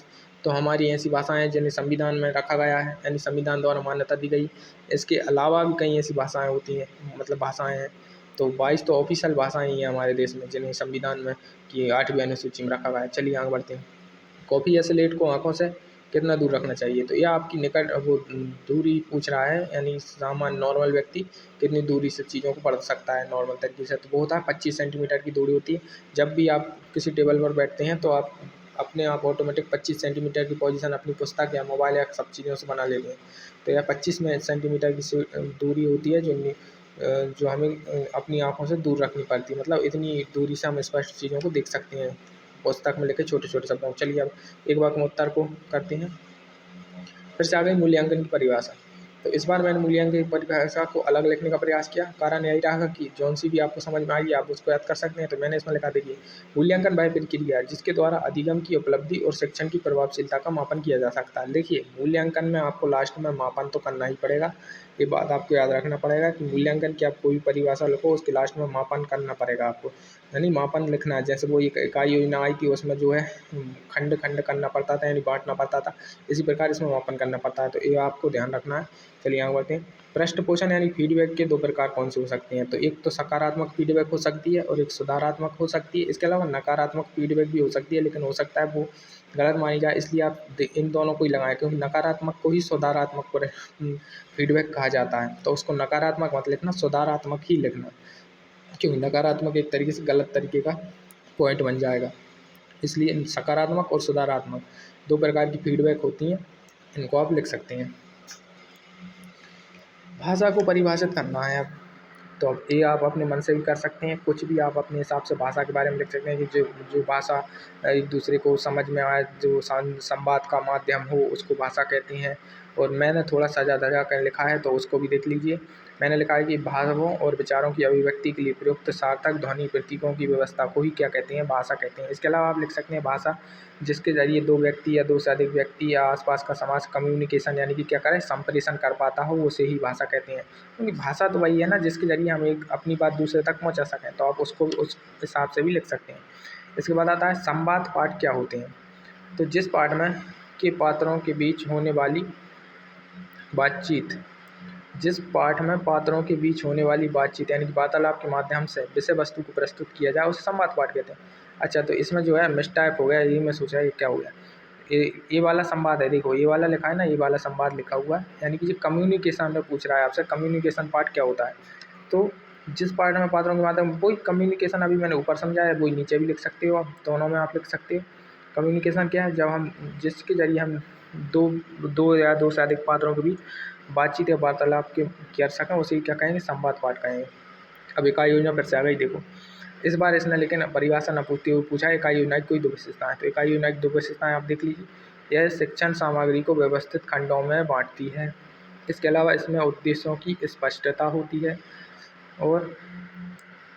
तो हमारी ऐसी भाषाएं हैं जिन्हें संविधान में रखा गया है, यानी संविधान द्वारा मान्यता दी गई। इसके अलावा भी कई ऐसी भाषाएं होती हैं, मतलब भाषाएं हैं। तो 22 तो ऑफिशियल भाषाएं ही हैं हमारे देश में जिन्हें संविधान में की 8वीं अनुसूची में रखा गया है। चलिए आगे बढ़ते हैं। कॉफ़ी या स्लेट को आंखों से कितना दूर रखना चाहिए? तो यह आपकी निकट वो दूरी पूछ रहा है, यानी सामान्य नॉर्मल व्यक्ति कितनी दूरी से चीज़ों को पढ़ सकता है नॉर्मल तरीके से। तो वो होता है 25 सेंटीमीटर की दूरी होती है। जब भी आप किसी टेबल पर बैठते हैं तो आप अपने आप ऑटोमेटिक 25 सेंटीमीटर की पोजीशन अपनी पुस्तक या मोबाइल या सब चीज़ों से बना लेते हैं। तो यह 25 में सेंटीमीटर की दूरी होती है जो हमें अपनी आँखों से दूर रखनी पड़ती है। मतलब इतनी दूरी से हम स्पष्ट चीज़ों को देख सकते हैं पुस्तक में लिखे छोटे-छोटे शब्दों को। चलिए अब एक वाक्योत्तर को करते हैं। फिर से आ गई मूल्यांकन की परिभाषा। तो इस बार मैंने मूल्यांकन की परिभाषा को अलग लिखने का प्रयास किया। कारण यही रहा कि जौन-सी भी आपको समझ में आएगी आप उसको याद कर सकते हैं। तो मैंने इसमें लिखा, देखिए, मूल्यांकन वह प्रक्रिया है जिसके द्वारा अधिगम की उपलब्धि और शिक्षण की प्रभावशीलता का मापन किया जा सकता है। देखिए, मूल्यांकन में आपको लास्ट में मापन तो करना ही पड़ेगा। ये बात आपको याद रखना पड़ेगा कि मूल्यांकन की आप कोई भी परिभाषा लिखो उसके लास्ट में मापन करना पड़ेगा आपको। यानी मापन लिखना है। जैसे वो एक इकाई योजना आई थी उसमें जो है खंड-खंड करना पड़ता था, यानी बाँटना पड़ता था। इसी प्रकार इसमें मापन करना पड़ता है। तो ये आपको ध्यान रखना है। चलिए आगे बढ़ते हैं। पृष्ठ पोषण यानी फीडबैक के 2 प्रकार कौन से हो सकते हैं? तो एक तो सकारात्मक फीडबैक हो सकती है और एक सुधारात्मक हो सकती है। इसके अलावा नकारात्मक फीडबैक भी हो सकती है, लेकिन हो सकता है वो गलत मानी जाए, इसलिए आप इन दोनों को ही लगाएँ, क्योंकि नकारात्मक को ही सुधारात्मक फीडबैक कहा जाता है। तो उसको नकारात्मक मत लिखना, सुधारात्मक ही लिखना, क्योंकि नकारात्मक एक तरीके से गलत तरीके का पॉइंट बन जाएगा। इसलिए सकारात्मक और सुधारात्मक 2 प्रकार की फीडबैक होती हैं, इनको आप लिख सकते हैं। भाषा को परिभाषित करना है अब, तो अब ये आप अपने मन से भी कर सकते हैं। कुछ भी आप अपने हिसाब से भाषा के बारे में लिख सकते हैं कि जो जो भाषा एक दूसरे को समझ में आए, जो संवाद का माध्यम हो, उसको भाषा कहते हैं। और मैंने थोड़ा सजा-धजा कर लिखा है तो उसको भी देख लीजिए। मैंने लिखा है कि भावों और विचारों की अभिव्यक्ति के लिए प्रयुक्त सार्थक ध्वनि प्रतीकों की व्यवस्था को ही क्या कहते हैं? भाषा कहते हैं। इसके अलावा आप लिख सकते हैं भाषा जिसके ज़रिए 2 व्यक्ति या 2 से अधिक व्यक्ति या आस-पास का समाज कम्युनिकेशन यानी कि क्या करें, संप्रेषण कर पाता हो, उसे ही भाषा कहते हैं। क्योंकि भाषा तो वही है ना जिसके ज़रिए हम एक अपनी बात दूसरे तक पहुँचा सकें, तो आप उसको उस हिसाब से भी लिख सकते हैं। इसके बाद आता है संवाद पाठ क्या होते हैं? तो जिस पाठ में के पात्रों के बीच होने वाली बातचीत जिस पाठ में पात्रों के बीच होने वाली बातचीत यानी कि वार्तालाप के माध्यम से विषय वस्तु को प्रस्तुत किया जाए उसे संवाद पाठ कहते हैं। अच्छा, तो इसमें जो है मिसटाइप हो गया, ये मैं सोचा ये क्या हो गया। ये वाला संवाद है, देखो ये वाला लिखा है ना, ये वाला संवाद लिखा हुआ है, यानी कि जो कम्युनिकेशन में पूछ रहा है आपसे, कम्युनिकेशन पार्ट क्या होता है। तो जिस पार्ट में पात्रों के माध्यम वही कम्युनिकेशन अभी मैंने ऊपर समझाया, वही नीचे भी लिख सकते हो, आप दोनों में आप लिख सकते हो। कम्युनिकेशन क्या है, जब हम जिसके ज़रिए हम दो दो या दो से अधिक पात्रों के बीच बातचीत या वार्तालाप के कर सकें, उसे क्या कहेंगे, संवाद पाठ कहेंगे। अब इकाई योजना फिर से आ गई, देखो इस बार इसने लेकिन परिभाषा न पूछते हुए पूछा इकाई योजना की कोई 2 विशेषताएँ। तो इकाई योजना की 2 विशेषताएँ आप देख लीजिए। यह शिक्षण सामग्री को व्यवस्थित खंडों में बाँटती है। इसके अलावा इसमें उद्देश्यों की स्पष्टता होती है, और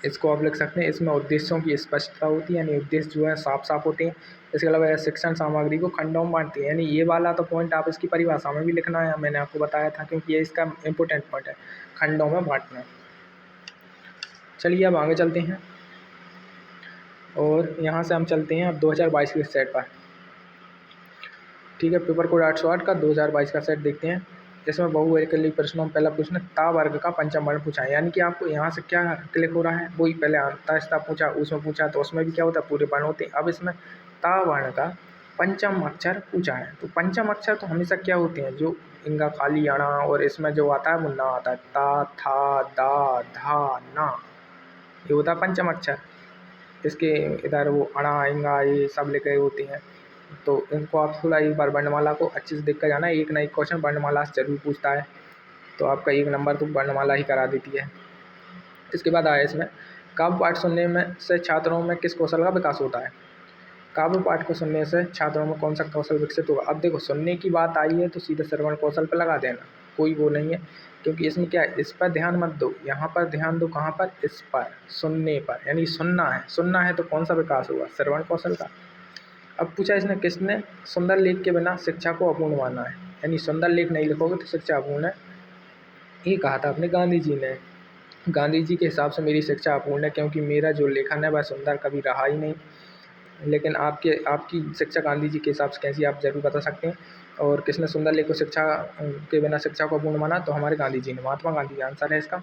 इसको आप लिख सकते हैं, इसमें उद्देश्यों की स्पष्टता होती है, यानी उद्देश्य जो है साफ-साफ होते हैं। इसके अलावा यह शिक्षण सामग्री को खंडों में बाँटती है, यानी ये वाला तो पॉइंट आप इसकी परिभाषा में भी लिखना है, मैंने आपको बताया था, क्योंकि ये इसका इम्पोर्टेंट पॉइंट है, खंडों में बाँटना। चलिए अब आगे चलते हैं और यहाँ से हम चलते हैं अब 2022 के सेट पर। ठीक है, पेपर कोड 808 का 2022 का सेट देखते हैं। इसमें बहुविकल्पीय प्रश्नों में पहला प्रश्न ता वर्ग का पंचम वर्ण पूछा है, यानी कि आपको यहाँ से क्या क्लिक हो रहा है, वही पहले अंतस्था पूछा, उसमें पूछा तो उसमें भी क्या होता है, पूरे वर्ण होते हैं। अब इसमें ता वर्ण का पंचम अक्षर पूछा है, तो पंचम अक्षर तो हमेशा क्या होते हैं, जो इनका खाली अणा और इसमें जो आता है वो ना आता है, ता था दा धा ना, ये होता है पंचम अक्षर। इसके इधर वो अणा इंगा ये सब लिखे होते हैं, तो इनको आप थोड़ा एक बार वर्णमाला को अच्छे से देख कर जाना। एक ना एक क्वेश्चन वर्णमाला से जरूर पूछता है, तो आपका 1 नंबर तो वर्णमाला ही करा देती है। इसके बाद आया इसमें काव्य पाठ सुनने में से छात्रों में किस कौशल का विकास होता है। काव्य पाठ को सुनने से छात्रों में कौन सा कौशल विकसित होगा। अब देखो सुनने की बात आई है तो सीधे श्रवण कौशल पर लगा देना, कोई वो नहीं है, क्योंकि इसमें क्या है, इस पर ध्यान मत दो, यहाँ पर ध्यान दो, कहाँ पर, इस पर, सुनने पर, यानी सुनना है तो कौन सा विकास होगा, श्रवण कौशल का। अब पूछा इसने किसने सुंदर लेख के बिना शिक्षा को अपूर्ण माना है, यानी सुंदर लेख नहीं लिखोगे तो शिक्षा अपूर्ण है, ये कहा था अपने गांधी जी ने। गांधी जी के हिसाब से मेरी शिक्षा अपूर्ण है, क्योंकि मेरा जो लेखन है वह सुंदर कभी रहा ही नहीं। लेकिन आपकी शिक्षा गांधी जी के हिसाब से कैसी, आप जरूर बता सकते हैं। और किसने सुंदर लेख को शिक्षा के बिना शिक्षा को अपूर्ण माना, तो हमारे गांधी जी ने, महात्मा गांधी आंसर है इसका।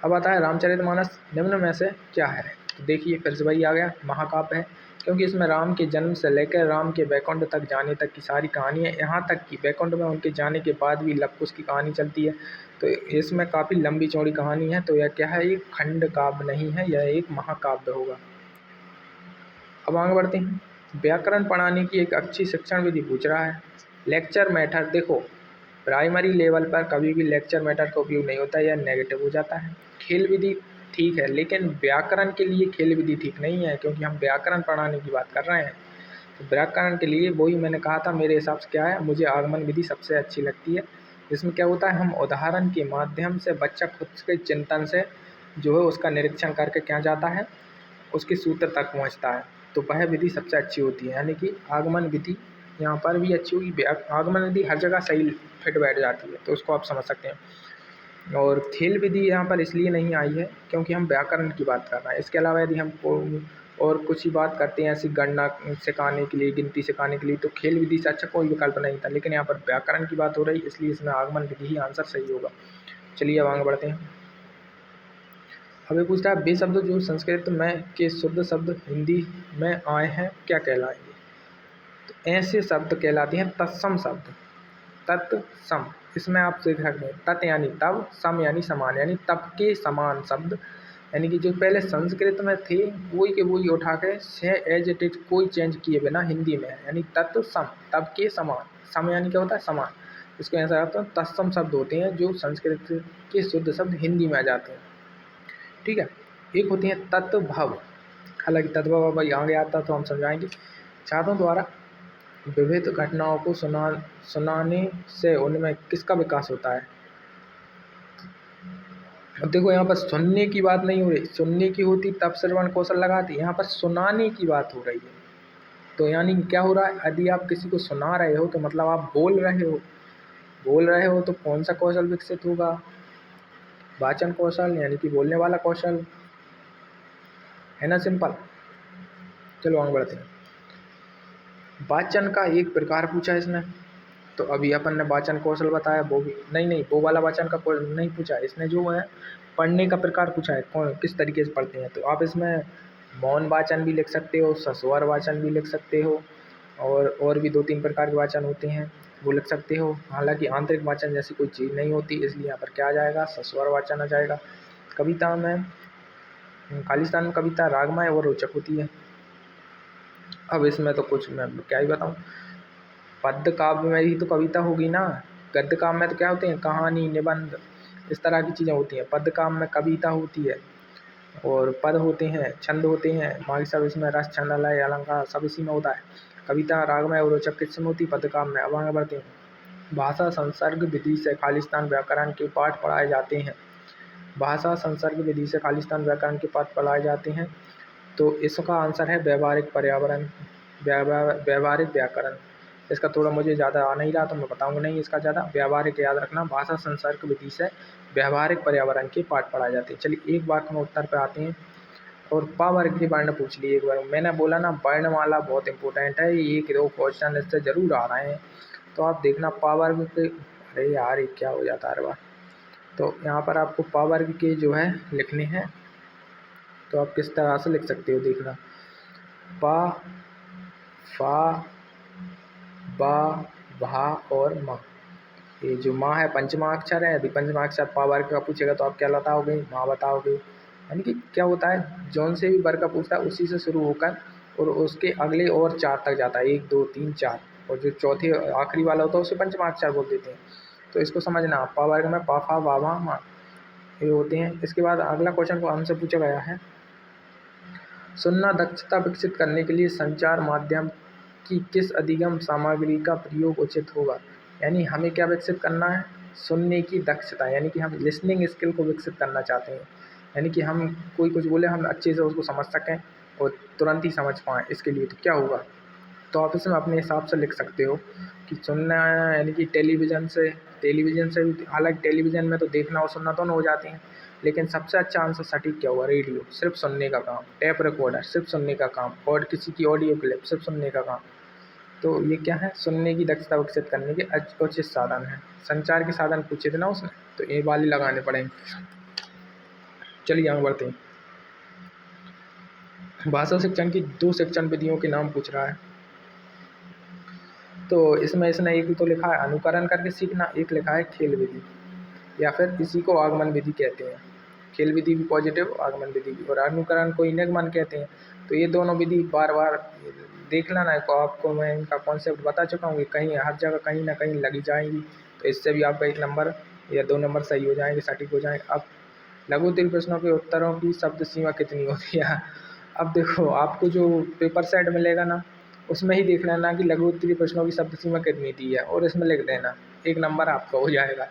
अब आता है रामचरितमानस निम्न में से क्या है, तो देखिए फिर से वही आ गया, महाकाव्य है, क्योंकि इसमें राम के जन्म से लेकर राम के बैकुंठ तक जाने तक की सारी कहानी है, यहाँ तक कि बैकुंठ में उनके जाने के बाद भी लव कुश की कहानी चलती है, तो इसमें काफ़ी लंबी चौड़ी कहानी है, तो यह क्या है, एक खंड काव्य नहीं है, यह एक महाकाव्य होगा। अब आगे बढ़ते हैं, व्याकरण पढ़ाने की एक अच्छी शिक्षण विधि पूछ रहा है। लेक्चर मेथड, देखो प्राइमरी लेवल पर कभी भी लेक्चर मेथड का उपयोग नहीं होता, यह नेगेटिव हो जाता है। खेल विधि ठीक है, लेकिन व्याकरण के लिए खेल विधि ठीक नहीं है, क्योंकि हम व्याकरण पढ़ाने की बात कर रहे हैं। तो व्याकरण के लिए वही मैंने कहा था, मेरे हिसाब से क्या है, मुझे आगमन विधि सबसे अच्छी लगती है, जिसमें क्या होता है, हम उदाहरण के माध्यम से बच्चा खुद के चिंतन से जो है उसका निरीक्षण करके क्या जाता है, उसके सूत्र तक पहुँचता है, तो वह विधि सबसे अच्छी होती है। यानी कि आगमन विधि यहाँ पर भी अच्छी होगी, आगमन विधि हर जगह सही फिट बैठ जाती है, तो उसको आप समझ सकते हैं। और खेल विधि यहाँ पर इसलिए नहीं आई है क्योंकि हम व्याकरण की बात कर रहे हैं। इसके अलावा यदि हम और कुछ ही बात करते हैं ऐसी गणना सिखाने के लिए, गिनती सिखाने के लिए, तो खेल विधि से अच्छा कोई विकल्प नहीं था, लेकिन यहाँ पर व्याकरण की बात हो रही, इसलिए इसमें आगमन विधि ही आंसर सही होगा। चलिए अब आगे बढ़ते हैं। हमें पूछता है वे शब्द जो संस्कृत में के शुद्ध शब्द हिंदी में आए हैं क्या कहलाएंगे, तो ऐसे शब्द कहलाते हैं तत्सम शब्द, तत्सम। इसमें आप देख सकते हैं तत् यानी तब, सम यानी समान, यानी तब के समान शब्द, यानी कि जो पहले संस्कृत में थे वही के वही उठा के से एज इट इज कोई चेंज किए बिना हिंदी में है, यानी तत्सम, तब के समान। सम यानी क्या होता है, समान, इसको ऐसा आता है तत्सम शब्द होते हैं जो संस्कृत के शुद्ध शब्द हिंदी में आ जाते हैं। ठीक है, एक होती है तत्भव, हालांकि तत्भव भाई आगे आता तो हम समझाएंगे। छात्रों द्वारा विविध घटनाओं को सुनाने से उनमें किसका विकास होता है। अब देखो यहाँ पर सुनने की बात नहीं हो रही, सुनने की होती तब श्रवण कौशल लगाती, यहाँ पर सुनाने की बात हो रही है। तो यानी क्या हो रहा है, यदि आप किसी को सुना रहे हो तो मतलब आप बोल रहे हो तो कौन सा कौशल विकसित होगा, वाचन कौशल, यानी कि बोलने वाला कौशल, है ना, सिंपल। चलो आगे बढ़ते हैं। वाचन का एक प्रकार पूछा है इसने, तो अभी अपन ने वाचन कौशल बताया, वो भी नहीं वो वाला वाचन का नहीं पूछा, इसने जो है पढ़ने का प्रकार पूछा है, कौन किस तरीके से पढ़ते हैं। तो आप इसमें मौन वाचन भी लिख सकते हो, सस्वर वाचन भी लिख सकते हो, और भी 2-3 प्रकार के वाचन होते हैं वो लिख सकते हो। हालांकि आंतरिक वाचन जैसी कोई चीज़ नहीं होती, इसलिए यहाँ पर क्या आ जाएगा, सस्वर वाचन आ जाएगा। कविता में खालिस्तान में कविता रागमय और रोचक होती है। अब इसमें तो कुछ मैं क्या ही बताऊँ, पद्य काव्य में ही तो कविता होगी ना, गद्य काव्य में तो क्या होते हैं, कहानी, निबंध, इस तरह की चीज़ें होती हैं। पद्य काव्य में कविता होती है और पद होते हैं, छंद होते हैं, बाकी सब इसमें रस, छंद, लय, अलंकार सब इसी में होता है। कविता रागमय और रोचक किसमें होती है, पद्य काव्य में। अब आगे बढ़ते हैं। भाषा संसर्ग विधि से खालिस्तान व्याकरण के पाठ पढ़ाए जाते हैं, भाषा संसर्ग विधि से खालिस्तान व्याकरण के पाठ पढ़ाए जाते हैं, तो इसका आंसर है व्यावहारिक पर्यावरण, व्यावहारिक व्याकरण। इसका थोड़ा मुझे ज़्यादा आ नहीं रहा तो मैं बताऊँगा नहीं इसका ज़्यादा। व्यावहारिक याद रखना, भाषा संसर्ग विधि से व्यावहारिक पर्यावरण के पाठ पढ़ाए जाते हैं। चलिए एक बार हम उत्तर पे आते हैं। और पा वर्ग के वर्ण पूछ लिए एक बार। मैंने बोला ना वर्णमाला बहुत इंपॉर्टेंट है, ये 1-2 क्वेश्चन इससे ज़रूर आ रहे हैं। तो आप देखना पा वर्ग के, अरे यार ये क्या हो जाता है हर बार। तो यहाँ पर आपको पा वर्ग के जो है लिखने हैं, तो आप किस तरह से लिख सकते हो देखना। पा, फा, बा, भा और मा। ये जो माँ है पंचमा अक्षर है। यदि पंचमा अक्षर पा वर्ग का पूछेगा तो आप क्या बताओगे? माँ बताओगे। यानी कि क्या होता है, जौन से भी वर्ग का पूछता है उसी से शुरू होकर और उसके अगले और 4 तक जाता है, 1 2 3 4, और जो चौथे आखिरी वाला होता है उसे पंचमा अक्षर बोल देते हैं। तो इसको समझना, पा वर्ग में पा, फा, बा, भा, मा ये होते हैं। इसके बाद अगला क्वेश्चन को हमसे पूछा गया है, सुनना दक्षता विकसित करने के लिए संचार माध्यम की किस अधिगम सामग्री का प्रयोग उचित होगा? यानी हमें क्या विकसित करना है? सुनने की दक्षता, यानी कि हम लिसनिंग स्किल को विकसित करना चाहते हैं। यानी कि हम कोई कुछ बोले हम अच्छे से उसको समझ सकें और तुरंत ही समझ पाएँ। इसके लिए तो क्या होगा? तो आप इसमें अपने हिसाब से लिख सकते हो कि सुनना यानी कि टेलीविज़न से भी, हालांकि टेलीविज़न में तो देखना और सुनना दोनों हो जाते हैं, लेकिन सबसे अच्छा आंसर सटीक क्या हुआ? रेडियो, सिर्फ सुनने का काम। टेप रिकॉर्डर, सिर्फ सुनने का काम। और किसी की ऑडियो क्लिप, सिर्फ सुनने का काम। तो ये क्या है? सुनने की दक्षता विकसित करने के उचित साधन है। संचार के साधन पूछे थे ना उसने, तो ये वाले लगाने पड़ेंगे। चलिए आगे बढ़ते हैं। भाषा शिक्षण की 2 शिक्षण विधियों के नाम पूछ रहा है। तो इसमें इसने एक तो लिखा है अनुकरण करके सीखना, एक लिखा है खेल विधि, या फिर इसी को आगमन विधि कहते हैं। खेल विधि भी पॉजिटिव, आगमन विधि भी, और अनुकरण को निगमन कहते हैं। तो ये दोनों विधि बार बार देख लेना है, तो आपको मैं इनका कॉन्सेप्ट बता चुका हूँ कि कहीं हर जगह कहीं ना कहीं लगी जाएंगी, तो इससे भी आपका 1 नंबर या 2 नंबर सही हो जाएंगे, सटीक हो जाएंगे। अब लघु उत्तरीय प्रश्नों के उत्तरों की शब्द सीमा कितनी होती है? अब देखो आपको जो पेपर सेट मिलेगा ना, उसमें ही देख लेना कि लघु उत्तरीय प्रश्नों की शब्द सीमा कितनी दी है और इसमें लिख देना, 1 नंबर आपका हो जाएगा।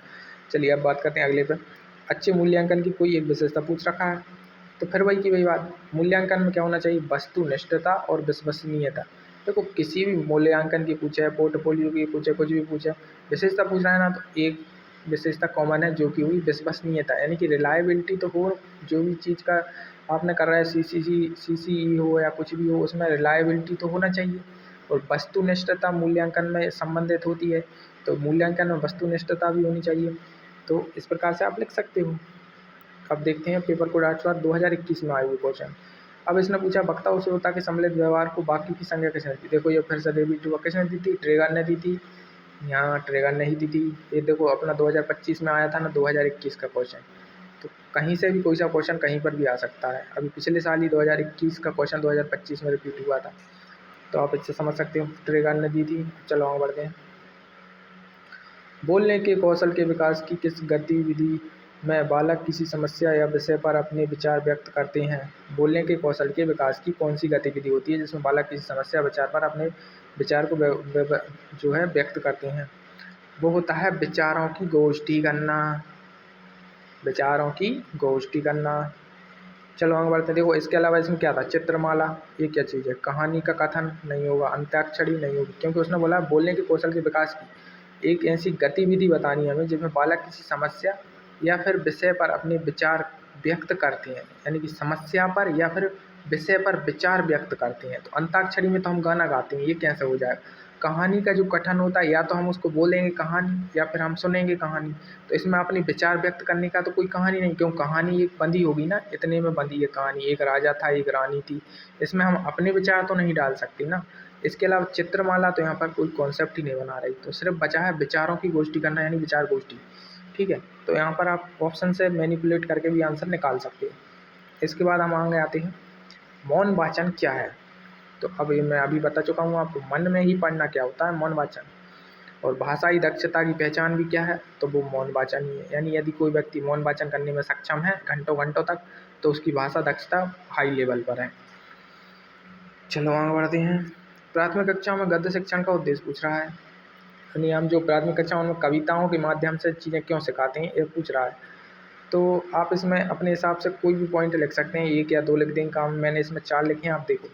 चलिए अब बात करते हैं अगले पर। अच्छे मूल्यांकन की कोई एक विशेषता पूछ रखा है, तो फिर वही की वही बात, मूल्यांकन में क्या होना चाहिए? वस्तुनिष्ठता और विश्वसनीयता। देखो किसी भी मूल्यांकन की पूछे, पोर्टफोलियो की पूछे, कुछ भी पूछे, विशेषता पूछ रहा है ना, तो एक विशेषता कॉमन है जो कि हुई विश्वसनीयता, यानी कि रिलायबिलिटी तो हो, जो भी चीज़ का आपने कर रहा है सीसीई हो या कुछ भी हो, उसमें रिलायबिलिटी तो होना चाहिए। और वस्तुनिष्ठता मूल्यांकन में संबंधित होती है, तो मूल्यांकन में वस्तुनिष्ठता भी होनी चाहिए। तो इस प्रकार से आप लिख सकते हो। अब देखते हैं पेपर कोड 8/2021 में आए हुए क्वेश्चन। अब इसने पूछा वक्ता और श्रोता के सम्मिलित व्यवहार को बाकी की संज्ञा किसने दी? देखो ये फिर से रिपीट हुआ, किसने दी थी? ट्रेगर ने दी थी। यहाँ ट्रेगर ने ही दी थी। ये देखो अपना 2025 में आया था ना 2021 का क्वेश्चन, तो कहीं से भी कोई सा क्वेश्चन कहीं पर भी आ सकता है। अभी पिछले साल ही 2021 का क्वेश्चन 2025 में रिपीट हुआ था, तो आप इससे समझ सकते हो ट्रेगर ने दी थी। चलो आगे बढ़ते हैं। बोलने के कौशल के विकास की किस गतिविधि में बालक किसी समस्या या विषय पर अपने विचार व्यक्त करते हैं? बोलने के कौशल के विकास की कौन सी गतिविधि होती है जिसमें बालक किसी समस्या विचार पर अपने विचार को जो है व्यक्त करते हैं? वो होता है विचारों की गोष्ठी करना। विचारों की गोष्ठी करना। चलो आगे बढ़ते हैं। देखो इसके अलावा इसमें क्या था? चित्रमाला, ये क्या चीज़ है? कहानी का कथन नहीं होगा, अंत्याक्षरी नहीं होगी, क्योंकि उसने बोला बोलने के कौशल के विकास की एक ऐसी गतिविधि बतानी है हमें जिसमें बालक किसी समस्या या फिर विषय पर अपने विचार व्यक्त करते हैं, यानी कि समस्या पर या फिर विषय पर विचार व्यक्त करते हैं। तो अंताक्षरी में तो हम गाना गाते हैं, ये कैसे हो जाएगा? कहानी का जो कथन होता है, या तो हम उसको बोलेंगे कहानी या फिर हम सुनेंगे कहानी। तो इसमें अपने विचार व्यक्त करने का तो कोई कहानी नहीं, क्यों? कहानी एक बंधी होगी ना, इतने में बंधी है कहानी। एक राजा था, एक रानी थी, इसमें हम अपने विचार तो नहीं डाल सकते ना। इसके अलावा चित्रमाला तो यहाँ पर कोई कॉन्सेप्ट ही नहीं बना रही, तो सिर्फ बचा है विचारों की गोष्ठी करना, यानी विचार गोष्ठी। ठीक है, तो यहाँ पर आप ऑप्शन से मैनिपुलेट करके भी आंसर निकाल सकते हो। इसके बाद हम आगे आते हैं, मौन वाचन क्या है? तो अभी मैं बता चुका हूँ आपको, मन में ही पढ़ना क्या होता है? मौन वाचन। और भाषाई दक्षता की पहचान भी क्या है? तो वो मौन वाचन ही है। यानी यदि कोई व्यक्ति मौन वाचन करने में सक्षम है घंटों घंटों तक, तो उसकी भाषा दक्षता हाई लेवल पर है। चलो आगे बढ़ते हैं। प्राथमिक कक्षाओं में गद्य शिक्षण का उद्देश्य पूछ रहा है, यानी हम जो प्राथमिक कक्षाओं में कविताओं के माध्यम से चीज़ें क्यों सिखाते हैं, ये पूछ रहा है। तो आप इसमें अपने हिसाब से कोई भी पॉइंट लिख सकते हैं, 1 या 2 लिख दें काम। मैंने इसमें 4 लिखे हैं, आप देखो।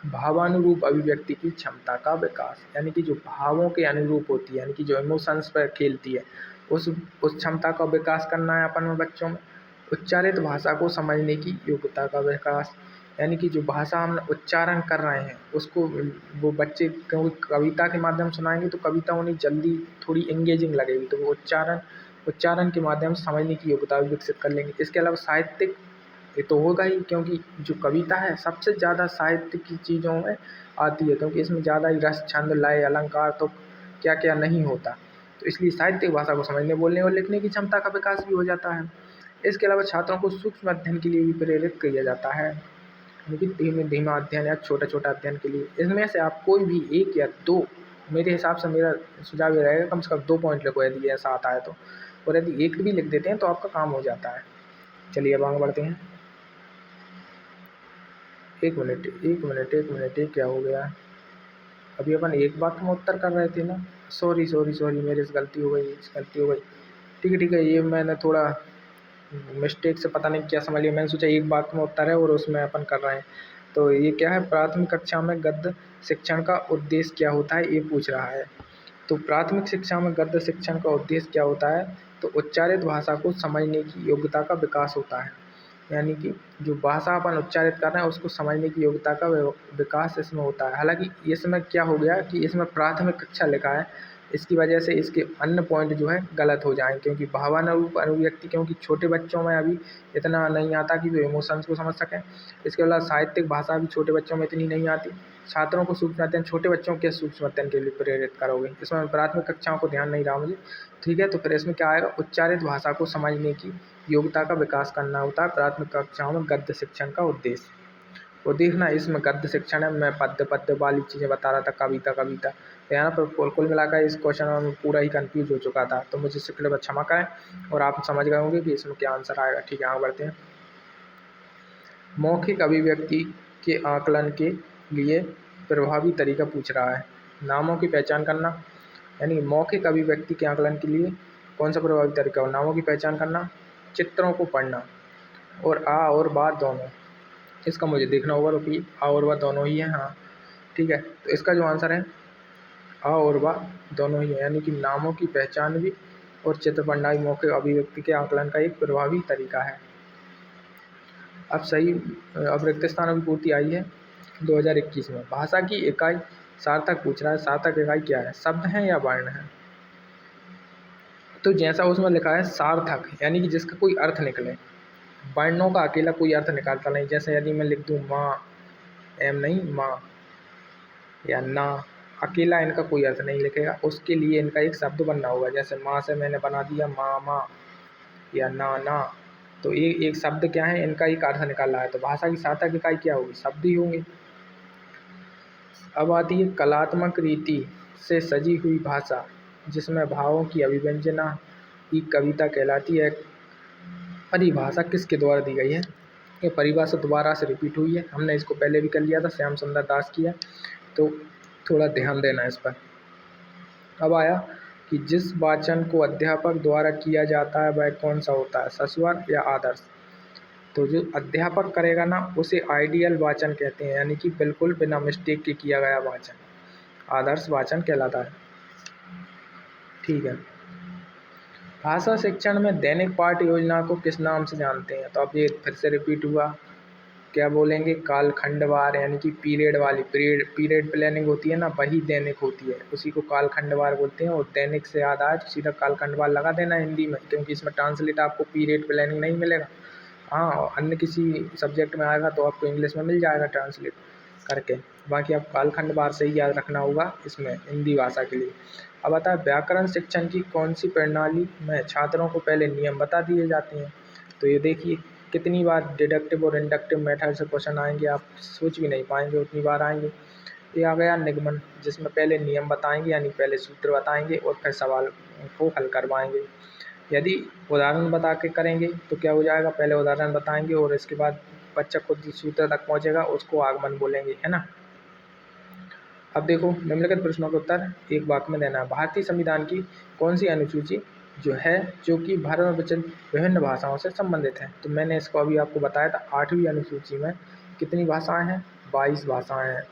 भावानुरूप अभिव्यक्ति की क्षमता का विकास, यानी कि जो भावों के अनुरूप होती है, यानी कि जो इमोशंस पर खेलती है, उस क्षमता का विकास करना है अपन में बच्चों में। उच्चारित भाषा को समझने की योग्यता का विकास, यानी कि जो भाषा हम उच्चारण कर रहे हैं उसको वो बच्चे क्योंकि कविता के माध्यम से सुनाएंगे तो कविता उन्हें जल्दी थोड़ी एंगेजिंग लगेगी, तो वो उच्चारण के माध्यम से समझने की योग्यता भी विकसित कर लेंगे। इसके अलावा साहित्यिक, ये तो होगा ही, क्योंकि जो कविता है सबसे ज़्यादा साहित्य की चीज़ों में आती है, क्योंकि इसमें ज़्यादा ही रस, छंद, लय, अलंकार तो क्या क्या नहीं होता। तो इसलिए साहित्यिक भाषा को समझने, बोलने और लिखने की क्षमता का विकास भी हो जाता है। इसके अलावा छात्रों को सूक्ष्म अध्ययन के लिए भी प्रेरित किया जाता है, यानी धीमे धीमा अध्ययन या छोटा छोटा अध्ययन के लिए। इसमें से आप कोई भी एक या दो, मेरे हिसाब से मेरा सुझाव ये रहेगा कम से कम 2 पॉइंट लिखो यदि ऐसा आता है तो, और यदि एक भी लिख देते हैं तो आपका काम हो जाता है। चलिए अब आगे बढ़ते हैं। एक मिनट, ये क्या हो गया? अभी अपन एक वाक्य में उत्तर कर रहे थे ना। सॉरी, मेरे से गलती हो गई। ठीक है, ये मैंने थोड़ा मिस्टेक से पता नहीं क्या समझ लिया, मैंने सोचा एक वाक्य में उत्तर है और उसमें अपन कर रहे हैं। तो ये क्या है, प्राथमिक कक्षा में गद्य शिक्षण का उद्देश्य क्या होता है, ये पूछ रहा है। तो प्राथमिक शिक्षा में गद्य शिक्षण का उद्देश्य क्या होता है, तो उच्चारित भाषा को समझने की योग्यता का विकास होता है, यानी कि जो भाषा अपन उच्चारित कर रहे हैं उसको समझने की योग्यता का विकास इसमें होता है। हालांकि इसमें क्या हो गया कि इसमें प्राथमिक कक्षा लिखा है, इसकी वजह से इसके अन्य पॉइंट जो है गलत हो जाएंगे, क्योंकि भावानुरूप अभिव्यक्ति क्योंकि छोटे बच्चों में अभी इतना नहीं आता कि वो इमोशंस को समझ सकें। इसके अलावा साहित्यिक भाषा भी छोटे बच्चों में इतनी नहीं आती। छात्रों को सूक्ष्म अध्ययन, छोटे बच्चों के सूक्ष्म अध्ययन के लिए प्रेरित करोगे, इसमें प्राथमिक कक्षाओं को ध्यान नहीं रहा मुझे। ठीक है, तो फिर इसमें क्या आएगा, उच्चारित भाषा को समझने की योग्यता का विकास करना होता है प्राथमिक कक्षाओं में गद्य शिक्षण का उद्देश्य। वो देखना इसमें गद्य शिक्षण है, मैं पद्य वाली चीज़ें बता रहा था, कविता। तो यहाँ पर कुल मिलाकर इस क्वेश्चन में पूरा ही कंफ्यूज हो चुका था, तो मुझे इसके लिए क्षमा करें और आप समझ गए होंगे कि इसमें क्या आंसर आएगा। ठीक है, आगे बढ़ते हैं। मौखिक अभिव्यक्ति के आकलन के लिए प्रभावी तरीका पूछ रहा है। नामों की पहचान करना, यानी मौखिक अभिव्यक्ति के आकलन के लिए कौन सा प्रभावी तरीका हो, नामों की पहचान करना, चित्रों को पढ़ना और आ और बा दोनों। इसका मुझे देखना होगा, रुकिए, आ और बा दोनों ही है, हाँ ठीक है। तो इसका जो आंसर है आ और बा दोनों ही है, यानी कि नामों की पहचान भी और चित्र पढ़ना भी मौखिक अभिव्यक्ति के आकलन का एक प्रभावी तरीका है। अब रिक्त स्थान की पूर्ति आई है 2021 में। भाषा की इकाई सार्थक पूछ रहा है, सार्थक इकाई क्या है, शब्द है या वर्ण है? तो जैसा उसमें लिखा है सार्थक, यानी कि जिसका कोई अर्थ निकले। वर्णों का अकेला कोई अर्थ निकालता नहीं, जैसे यदि मैं लिख दूँ माँ, एम नहीं माँ, या ना, अकेला इनका कोई अर्थ नहीं लिखेगा, उसके लिए इनका एक शब्द बनना होगा। जैसे माँ से मैंने बना दिया माँ, या ना, तो ये एक शब्द क्या है, इनका एक अर्थ निकाल रहा है। तो भाषा की सार्थक इकाई क्या होगी, शब्द ही होंगे। अब आती है कलात्मक रीति से सजी हुई भाषा, जिसमें भावों की अभिव्यंजना की कविता कहलाती है। परिभाषा किसके द्वारा दी गई है, ये परिभाषा दोबारा से रिपीट हुई है, हमने इसको पहले भी कर लिया था, श्याम सुंदर दास की है, तो थोड़ा ध्यान देना इस पर। अब आया कि जिस वाचन को अध्यापक द्वारा किया जाता है वह कौन सा होता है, सस्वर या आदर्श? तो जो अध्यापक करेगा ना उसे आइडियल वाचन कहते हैं, यानी कि बिल्कुल बिना मिस्टेक के किया गया वाचन आदर्श वाचन कहलाता है। ठीक है, भाषा शिक्षण में दैनिक पाठ्य योजना को किस नाम से जानते हैं? तो अब ये फिर से रिपीट हुआ, क्या बोलेंगे, कालखंडवार, यानी कि पीरियड वाली पीरियड प्लानिंग होती है ना, वही दैनिक होती है, उसी को कालखंडवार बोलते हैं। और दैनिक से याद आए तो सीधा कालखंडवार लगा देना हिंदी में, क्योंकि इसमें ट्रांसलेट आपको पीरियड प्लानिंग नहीं मिलेगा। हाँ, अन्य किसी सब्जेक्ट में आएगा तो आपको इंग्लिश में मिल जाएगा ट्रांसलेट करके, बाकी आप कालखंडवार से ही याद रखना होगा इसमें हिंदी भाषा के लिए। अब आता है व्याकरण शिक्षण की कौन सी प्रणाली में छात्रों को पहले नियम बता दिए जाते हैं? तो ये देखिए कितनी बार डिडक्टिव और इंडक्टिव मेथड से क्वेश्चन आएंगे, आप सोच भी नहीं पाएंगे उतनी बार आएंगे। ये आ गया निगमन, जिसमें पहले नियम बताएंगे, यानी पहले सूत्र बताएंगे और फिर सवाल को हल करवाएंगे। यदि उदाहरण बता के करेंगे तो क्या हो जाएगा, पहले उदाहरण बताएंगे और इसके बाद बच्चा खुद सूत्र तक पहुंचेगा, उसको आगमन बोलेंगे, है ना। अब देखो निम्नलिखित प्रश्नों का उत्तर एक वाक्य में देना है। भारतीय संविधान की कौन सी अनुसूची जो कि भारत में प्रचलित विभिन्न भाषाओं से संबंधित है? तो मैंने इसको अभी आपको बताया था, 8वीं अनुसूची में कितनी भाषाएं हैं, 22 भाषाएं हैं,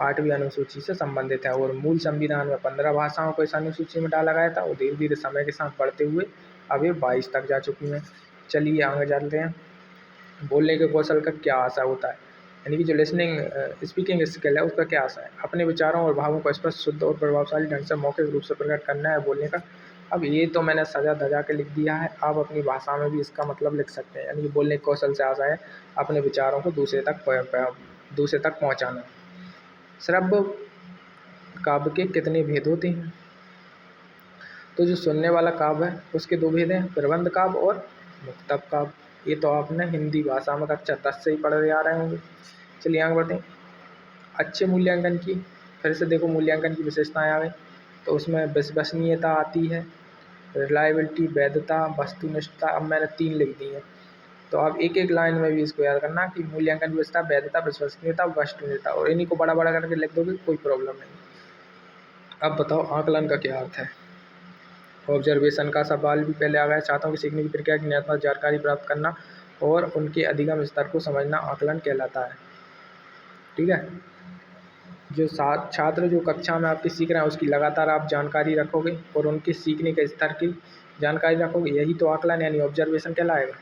8वीं अनुसूची से संबंधित है। और मूल संविधान में 15 भाषाओं को इस अनुसूची में डाला गया था और धीरे धीरे समय के साथ बढ़ते हुए अब ये 22 तक जा चुकी हैं। चलिए आगे चलते हैं। बोलने के कौशल का क्या आशा होता है, यानी कि जो लिसनिंग स्पीकिंग स्किल है उसका क्या आशा है। अपने विचारों और भावों को स्पष्ट, शुद्ध और प्रभावशाली ढंग से मौखिक रूप से प्रकट करना है बोलने का। अब ये तो मैंने सजा धजा के लिख दिया है, आप अपनी भाषा में भी इसका मतलब लिख सकते हैं। यानी कि बोलने के कौशल से आशा है अपने विचारों को दूसरे तक पहुँचाना। श्रव्य काव्य के कितने भेद होते हैं? तो जो सुनने वाला काव्य है उसके 2 भेद हैं, प्रबंध काव्य और मुक्तक काव्य। ये तो आपने हिंदी भाषा में कक्षा 10 से ही पढ़े आ रहे होंगे। चलिए आगे बढ़ते हैं। अच्छे मूल्यांकन की, फिर से देखो मूल्यांकन की विशेषताएं आ गई। तो उसमें विश्वसनीयता आती है, रिलायबिलिटी, वैधता, वस्तुनिष्ठता। अब मैंने 3 लिख दी हैं, तो आप एक एक लाइन में भी इसको याद करना कि मूल्यांकन की विशेषता, वैधता, विश्वसनीयता, वस्तुनिष्ठता, और इन्हीं को बड़ा बड़ा करके लिख दोगे कोई प्रॉब्लम नहीं। अब बताओ आकलन का क्या अर्थ है। ऑब्जर्वेशन का सवाल भी पहले आ गया। छात्रों की सीखने की प्रक्रिया की नियतात्मक जानकारी प्राप्त करना और उनके अधिगम स्तर को समझना आकलन कहलाता है। ठीक है, जो छात्र जो कक्षा में आपके सीख रहे हैं उसकी लगातार आप जानकारी रखोगे और उनके सीखने के स्तर की जानकारी रखोगे, यही तो आकलन यानी ऑब्जर्वेशन कहलाएगा।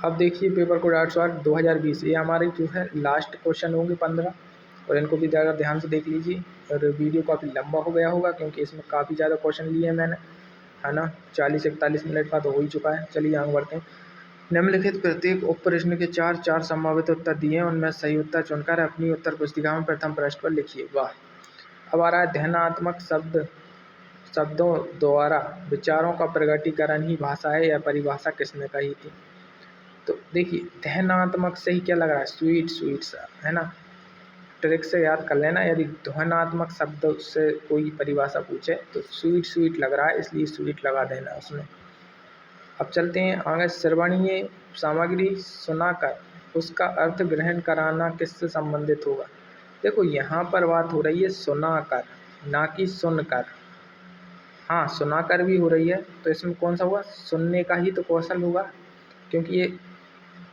अब देखिए पेपर कोड 808/2020, ये हमारे जो है लास्ट क्वेश्चन होंगे 15, और इनको भी ज़्यादा ध्यान से देख लीजिए। और वीडियो काफ़ी लंबा हो गया होगा क्योंकि इसमें काफ़ी ज़्यादा क्वेश्चन लिए हैं मैंने, है ना। 40-41 मिनट का तो हो ही चुका है। चलिए आगे बढ़ते हैं। निम्नलिखित प्रत्येक उप प्रश्न के 4 संभावित उत्तर दिए हैं, उनमें सही उत्तर चुनकर अपनी उत्तर पुस्तिका में प्रथम पृष्ठ पर लिखिए। वाह। अब आ रहा है ध्यानात्मक शब्दों द्वारा विचारों का प्रकटीकरण ही भाषा है, या परिभाषा किसने कही थी। तो देखिए ध्यानात्मक से ही क्या लग रहा है, स्वीट सा, है ना। ट्रिक से याद कर लेना, यदि ध्वनात्मक शब्द से कोई परिभाषा पूछे तो स्वीट लग रहा है, इसलिए स्वीट लगा देना उसमें। अब चलते हैं आगे। श्रवणीय सामग्री सुनाकर उसका अर्थ ग्रहण कराना किससे संबंधित होगा। देखो यहाँ पर बात हो रही है सुनाकर, ना कि सुनकर। हाँ सुनाकर भी हो रही है, तो इसमें कौन सा हुआ, सुनने का ही तो कौशल होगा, क्योंकि ये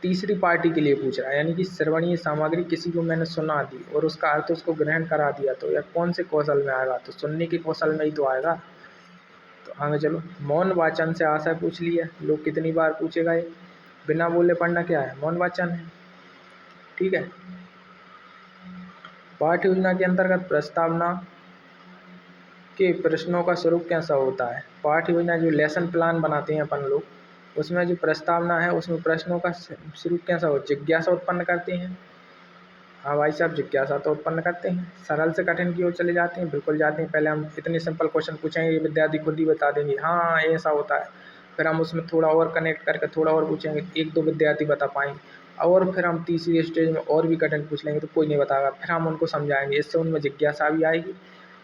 तीसरी पार्टी के लिए पूछ रहा है। यानी कि श्रवणीय सामग्री किसी को मैंने सुना दी और उसका अर्थ उसको ग्रहण करा दिया, तो यह कौन से कौशल में आएगा, तो सुनने के कौशल में ही तो आएगा। तो आगे चलो। मौन वाचन से आशय पूछ लिया, लोग कितनी बार पूछेगा ये। बिना बोले पढ़ना क्या है, मौन वाचन है। ठीक है। पाठ्य योजना के अंतर्गत प्रस्तावना के प्रश्नों का स्वरूप कैसा होता है। पाठ्य योजना जो लेसन प्लान बनाते हैं अपन लोग, उसमें जो प्रस्तावना है उसमें प्रश्नों का स्वरूप कैसा हो, जिज्ञासा उत्पन्न करते हैं। हाँ भाई साहब, जिज्ञासा तो उत्पन्न करते हैं। सरल से कठिन की ओर चले जाते हैं, बिल्कुल जाते हैं। पहले हम इतने सिंपल क्वेश्चन पूछेंगे, ये विद्यार्थी खुद ही बता देंगे हाँ ऐसा होता है। फिर हम उसमें थोड़ा और कनेक्ट करके थोड़ा और पूछेंगे, 1-2 विद्यार्थी बता पाएंगे। और फिर हम तीसरी स्टेज में और भी कठिन पूछ लेंगे तो कोई नहीं बताएगा, फिर हम उनको समझाएंगे, इससे उनमें जिज्ञासा भी आएगी।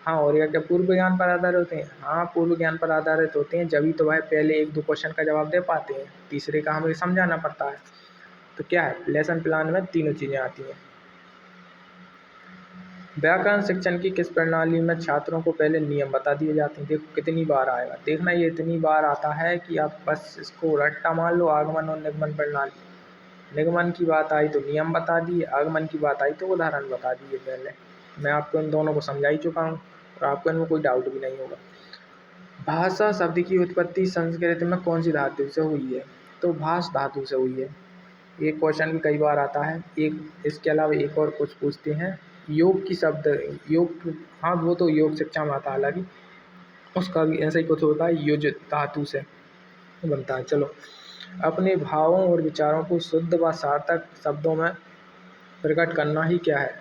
हाँ, और क्या पूर्व ज्ञान पर आधारित होते हैं। हाँ, पूर्व ज्ञान पर आधारित होते हैं, जब ही तो भाई पहले 1-2 क्वेश्चन का जवाब दे पाते हैं, तीसरे का हमें समझाना पड़ता है। तो क्या है, लेसन प्लान में तीनों चीज़ें आती हैं। व्याकरण शिक्षण की किस प्रणाली में छात्रों को पहले नियम बता दिए जाते हैं। देखो कितनी बार आएगा, देखना ये इतनी बार आता है कि आप बस इसको रट्टा मान लो। आगमन और निगमन प्रणाली, निगमन की बात आई तो नियम बता दिए, आगमन की बात आई तो उदाहरण बता दिए। पहले मैं आपको इन दोनों को समझा ही चुका हूँ और आपको इनमें कोई डाउट भी नहीं होगा। भाषा शब्द की उत्पत्ति संस्कृत में कौन सी धातु से हुई है, तो भाष धातु से हुई है। ये क्वेश्चन भी कई बार आता है। एक इसके अलावा एक और कुछ पूछते हैं, योग की शब्द, योग, हाँ वो तो योग शिक्षा में आता है, हालांकि उसका भी ऐसा ही कुछ होता है, युज धातु से बनता है। चलो, अपने भावों और विचारों को शुद्ध व सार्थक शब्दों में प्रकट करना ही क्या है,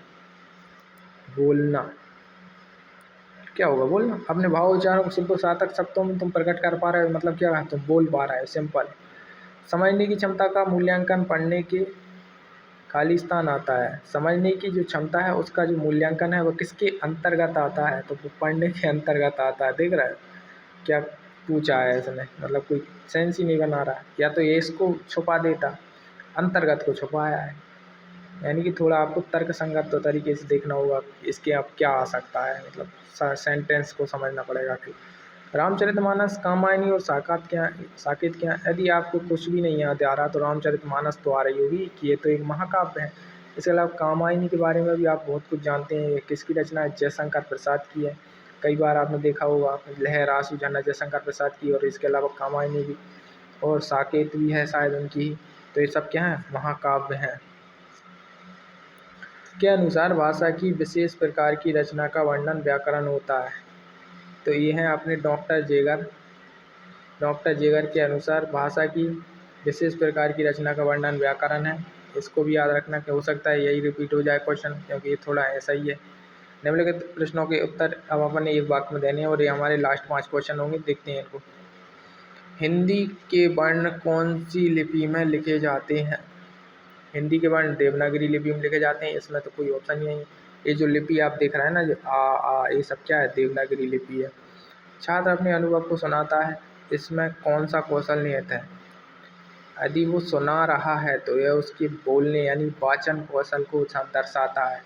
बोलना। क्या होगा, बोलना। अपने भाव विचारों को शुद्ध और सार्थक शब्दों में तुम प्रकट कर पा रहे हो, मतलब क्या है, तुम बोल पा रहे हो, सिंपल। समझने की क्षमता का मूल्यांकन पढ़ने के खालिस्तान आता है। समझने की जो क्षमता है उसका जो मूल्यांकन है वो किसके अंतर्गत आता है, तो वो पढ़ने के अंतर्गत आता है। देख रहा है क्या पूछा है इसने, मतलब कोई सेंस ही नहीं बना रहा। या तो ये इसको छुपा देता, अंतर्गत को छुपाया है। यानी कि थोड़ा आपको तर्क संगत तो तरीके से देखना होगा इसके आप क्या आ सकता है, मतलब सेंटेंस को समझना पड़ेगा कि रामचरितमानस, कामायनी और साकेत क्या। यदि आपको कुछ भी नहीं याद आ रहा तो रामचरितमानस तो आ रही होगी कि ये तो एक महाकाव्य है। इसके अलावा कामायनी के बारे में भी आप बहुत कुछ जानते हैं। ये किसकी रचना है? जयशंकर प्रसाद की है। कई बार आपने देखा होगा लहर आसू झरना जयशंकर प्रसाद की, और इसके अलावा कामायनी भी और साकेत भी है शायद उनकी ही। तो ये सब क्या है? महाकाव्य हैं। के अनुसार भाषा की विशेष प्रकार की रचना का वर्णन व्याकरण होता है। तो ये है अपने डॉक्टर जेगर के अनुसार भाषा की विशेष प्रकार की रचना का वर्णन व्याकरण है। इसको भी याद रखना कि हो सकता है यही रिपीट हो जाए क्वेश्चन, क्योंकि ये थोड़ा ऐसा ही है। निम्नलिखित प्रश्नों के उत्तर अब अपन एक वाक्य में देने हैं, और ये हमारे लास्ट 5 क्वेश्चन होंगे, देखते हैं इनको। हिंदी के वर्ण कौन सी लिपि में लिखे जाते हैं? हिंदी के वर्ण देवनागरी लिपि में लिखे जाते हैं, इसमें तो कोई ऑप्शन ही नहीं है। ये जो लिपि आप देख रहे हैं ना, जो आ ये सब क्या है? देवनागरी लिपि है। छात्र अपने अनुभव को सुनाता है, इसमें कौन सा कौशल निहित है? यदि वो सुना रहा है तो यह उसके बोलने यानी वाचन कौशल को दर्शाता है।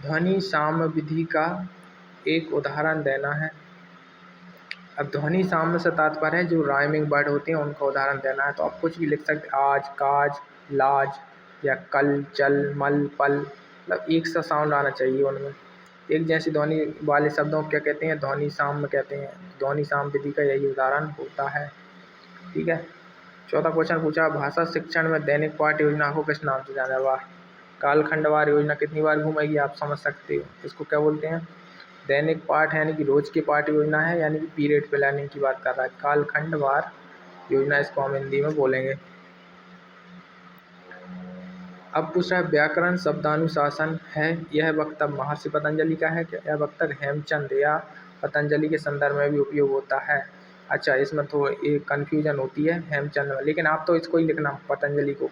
ध्वनि साम्य विधि का एक उदाहरण देना है। अब ध्वनि साम्य से तात्पर्य है जो राइमिंग वर्ड होते हैं उनका उदाहरण देना है। तो आप कुछ भी लिख सकते हैं, आज, काज, लाज, या कल, चल, मल, पल, मतलब एक सा साउंड आना चाहिए उनमें। एक जैसी ध्वनि वाले शब्दों को क्या कहते हैं? ध्वनि साम्य कहते हैं। ध्वनि साम्य विधि का यही उदाहरण होता है। ठीक है। चौथा क्वेश्चन पूछा, भाषा शिक्षण में दैनिक पाठ योजना को किस नाम से जाना जाता है? कालखंडवार योजना कितनी बार घूमेगी आप समझ सकते हो। इसको क्या बोलते हैं? दैनिक पाठ यानी कि रोज की पाठ योजना है, यानी कि पीरियड प्लानिंग की बात कर रहा है। कालखंडवार योजना इसको हम हिंदी में बोलेंगे। अब पूछ रहा है व्याकरण शब्दानुशासन है, यह वक्तव्य महर्षि पतंजलि का है क्या? यह वक्तव्य हेमचंद या पतंजलि के संदर्भ में भी उपयोग होता है? अच्छा, इसमें तो एक कन्फ्यूजन होती है हेमचंद में, लेकिन आप तो इसको ही लिखना पतंजलि को,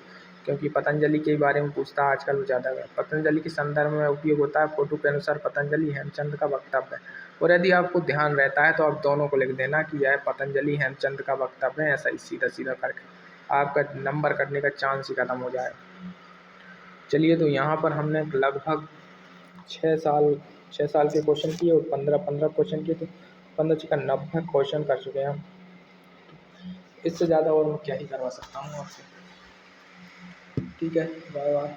क्योंकि पतंजलि के बारे में पूछता है आजकल ज़्यादा। पतंजलि के संदर्भ में उपयोग होता है। फोटो के अनुसार पतंजलि हेमचंद का वक्तव्य है। और यदि आपको ध्यान रहता है तो आप दोनों को लिख देना कि यह पतंजलि हेमचंद का वक्तव्य है, ऐसा ही सीधा सीधा करके आपका नंबर कटने का चांस ही खत्म हो जाए। चलिए, तो यहाँ पर हमने लगभग 6 साल के क्वेश्चन किए और 15 क्वेश्चन किए, तो 15 छक्का 90 क्वेश्चन कर चुके हैं हम। इससे ज़्यादा और मैं क्या ही करवा सकता हूँ आपसे। ठीक है, बाय बाय।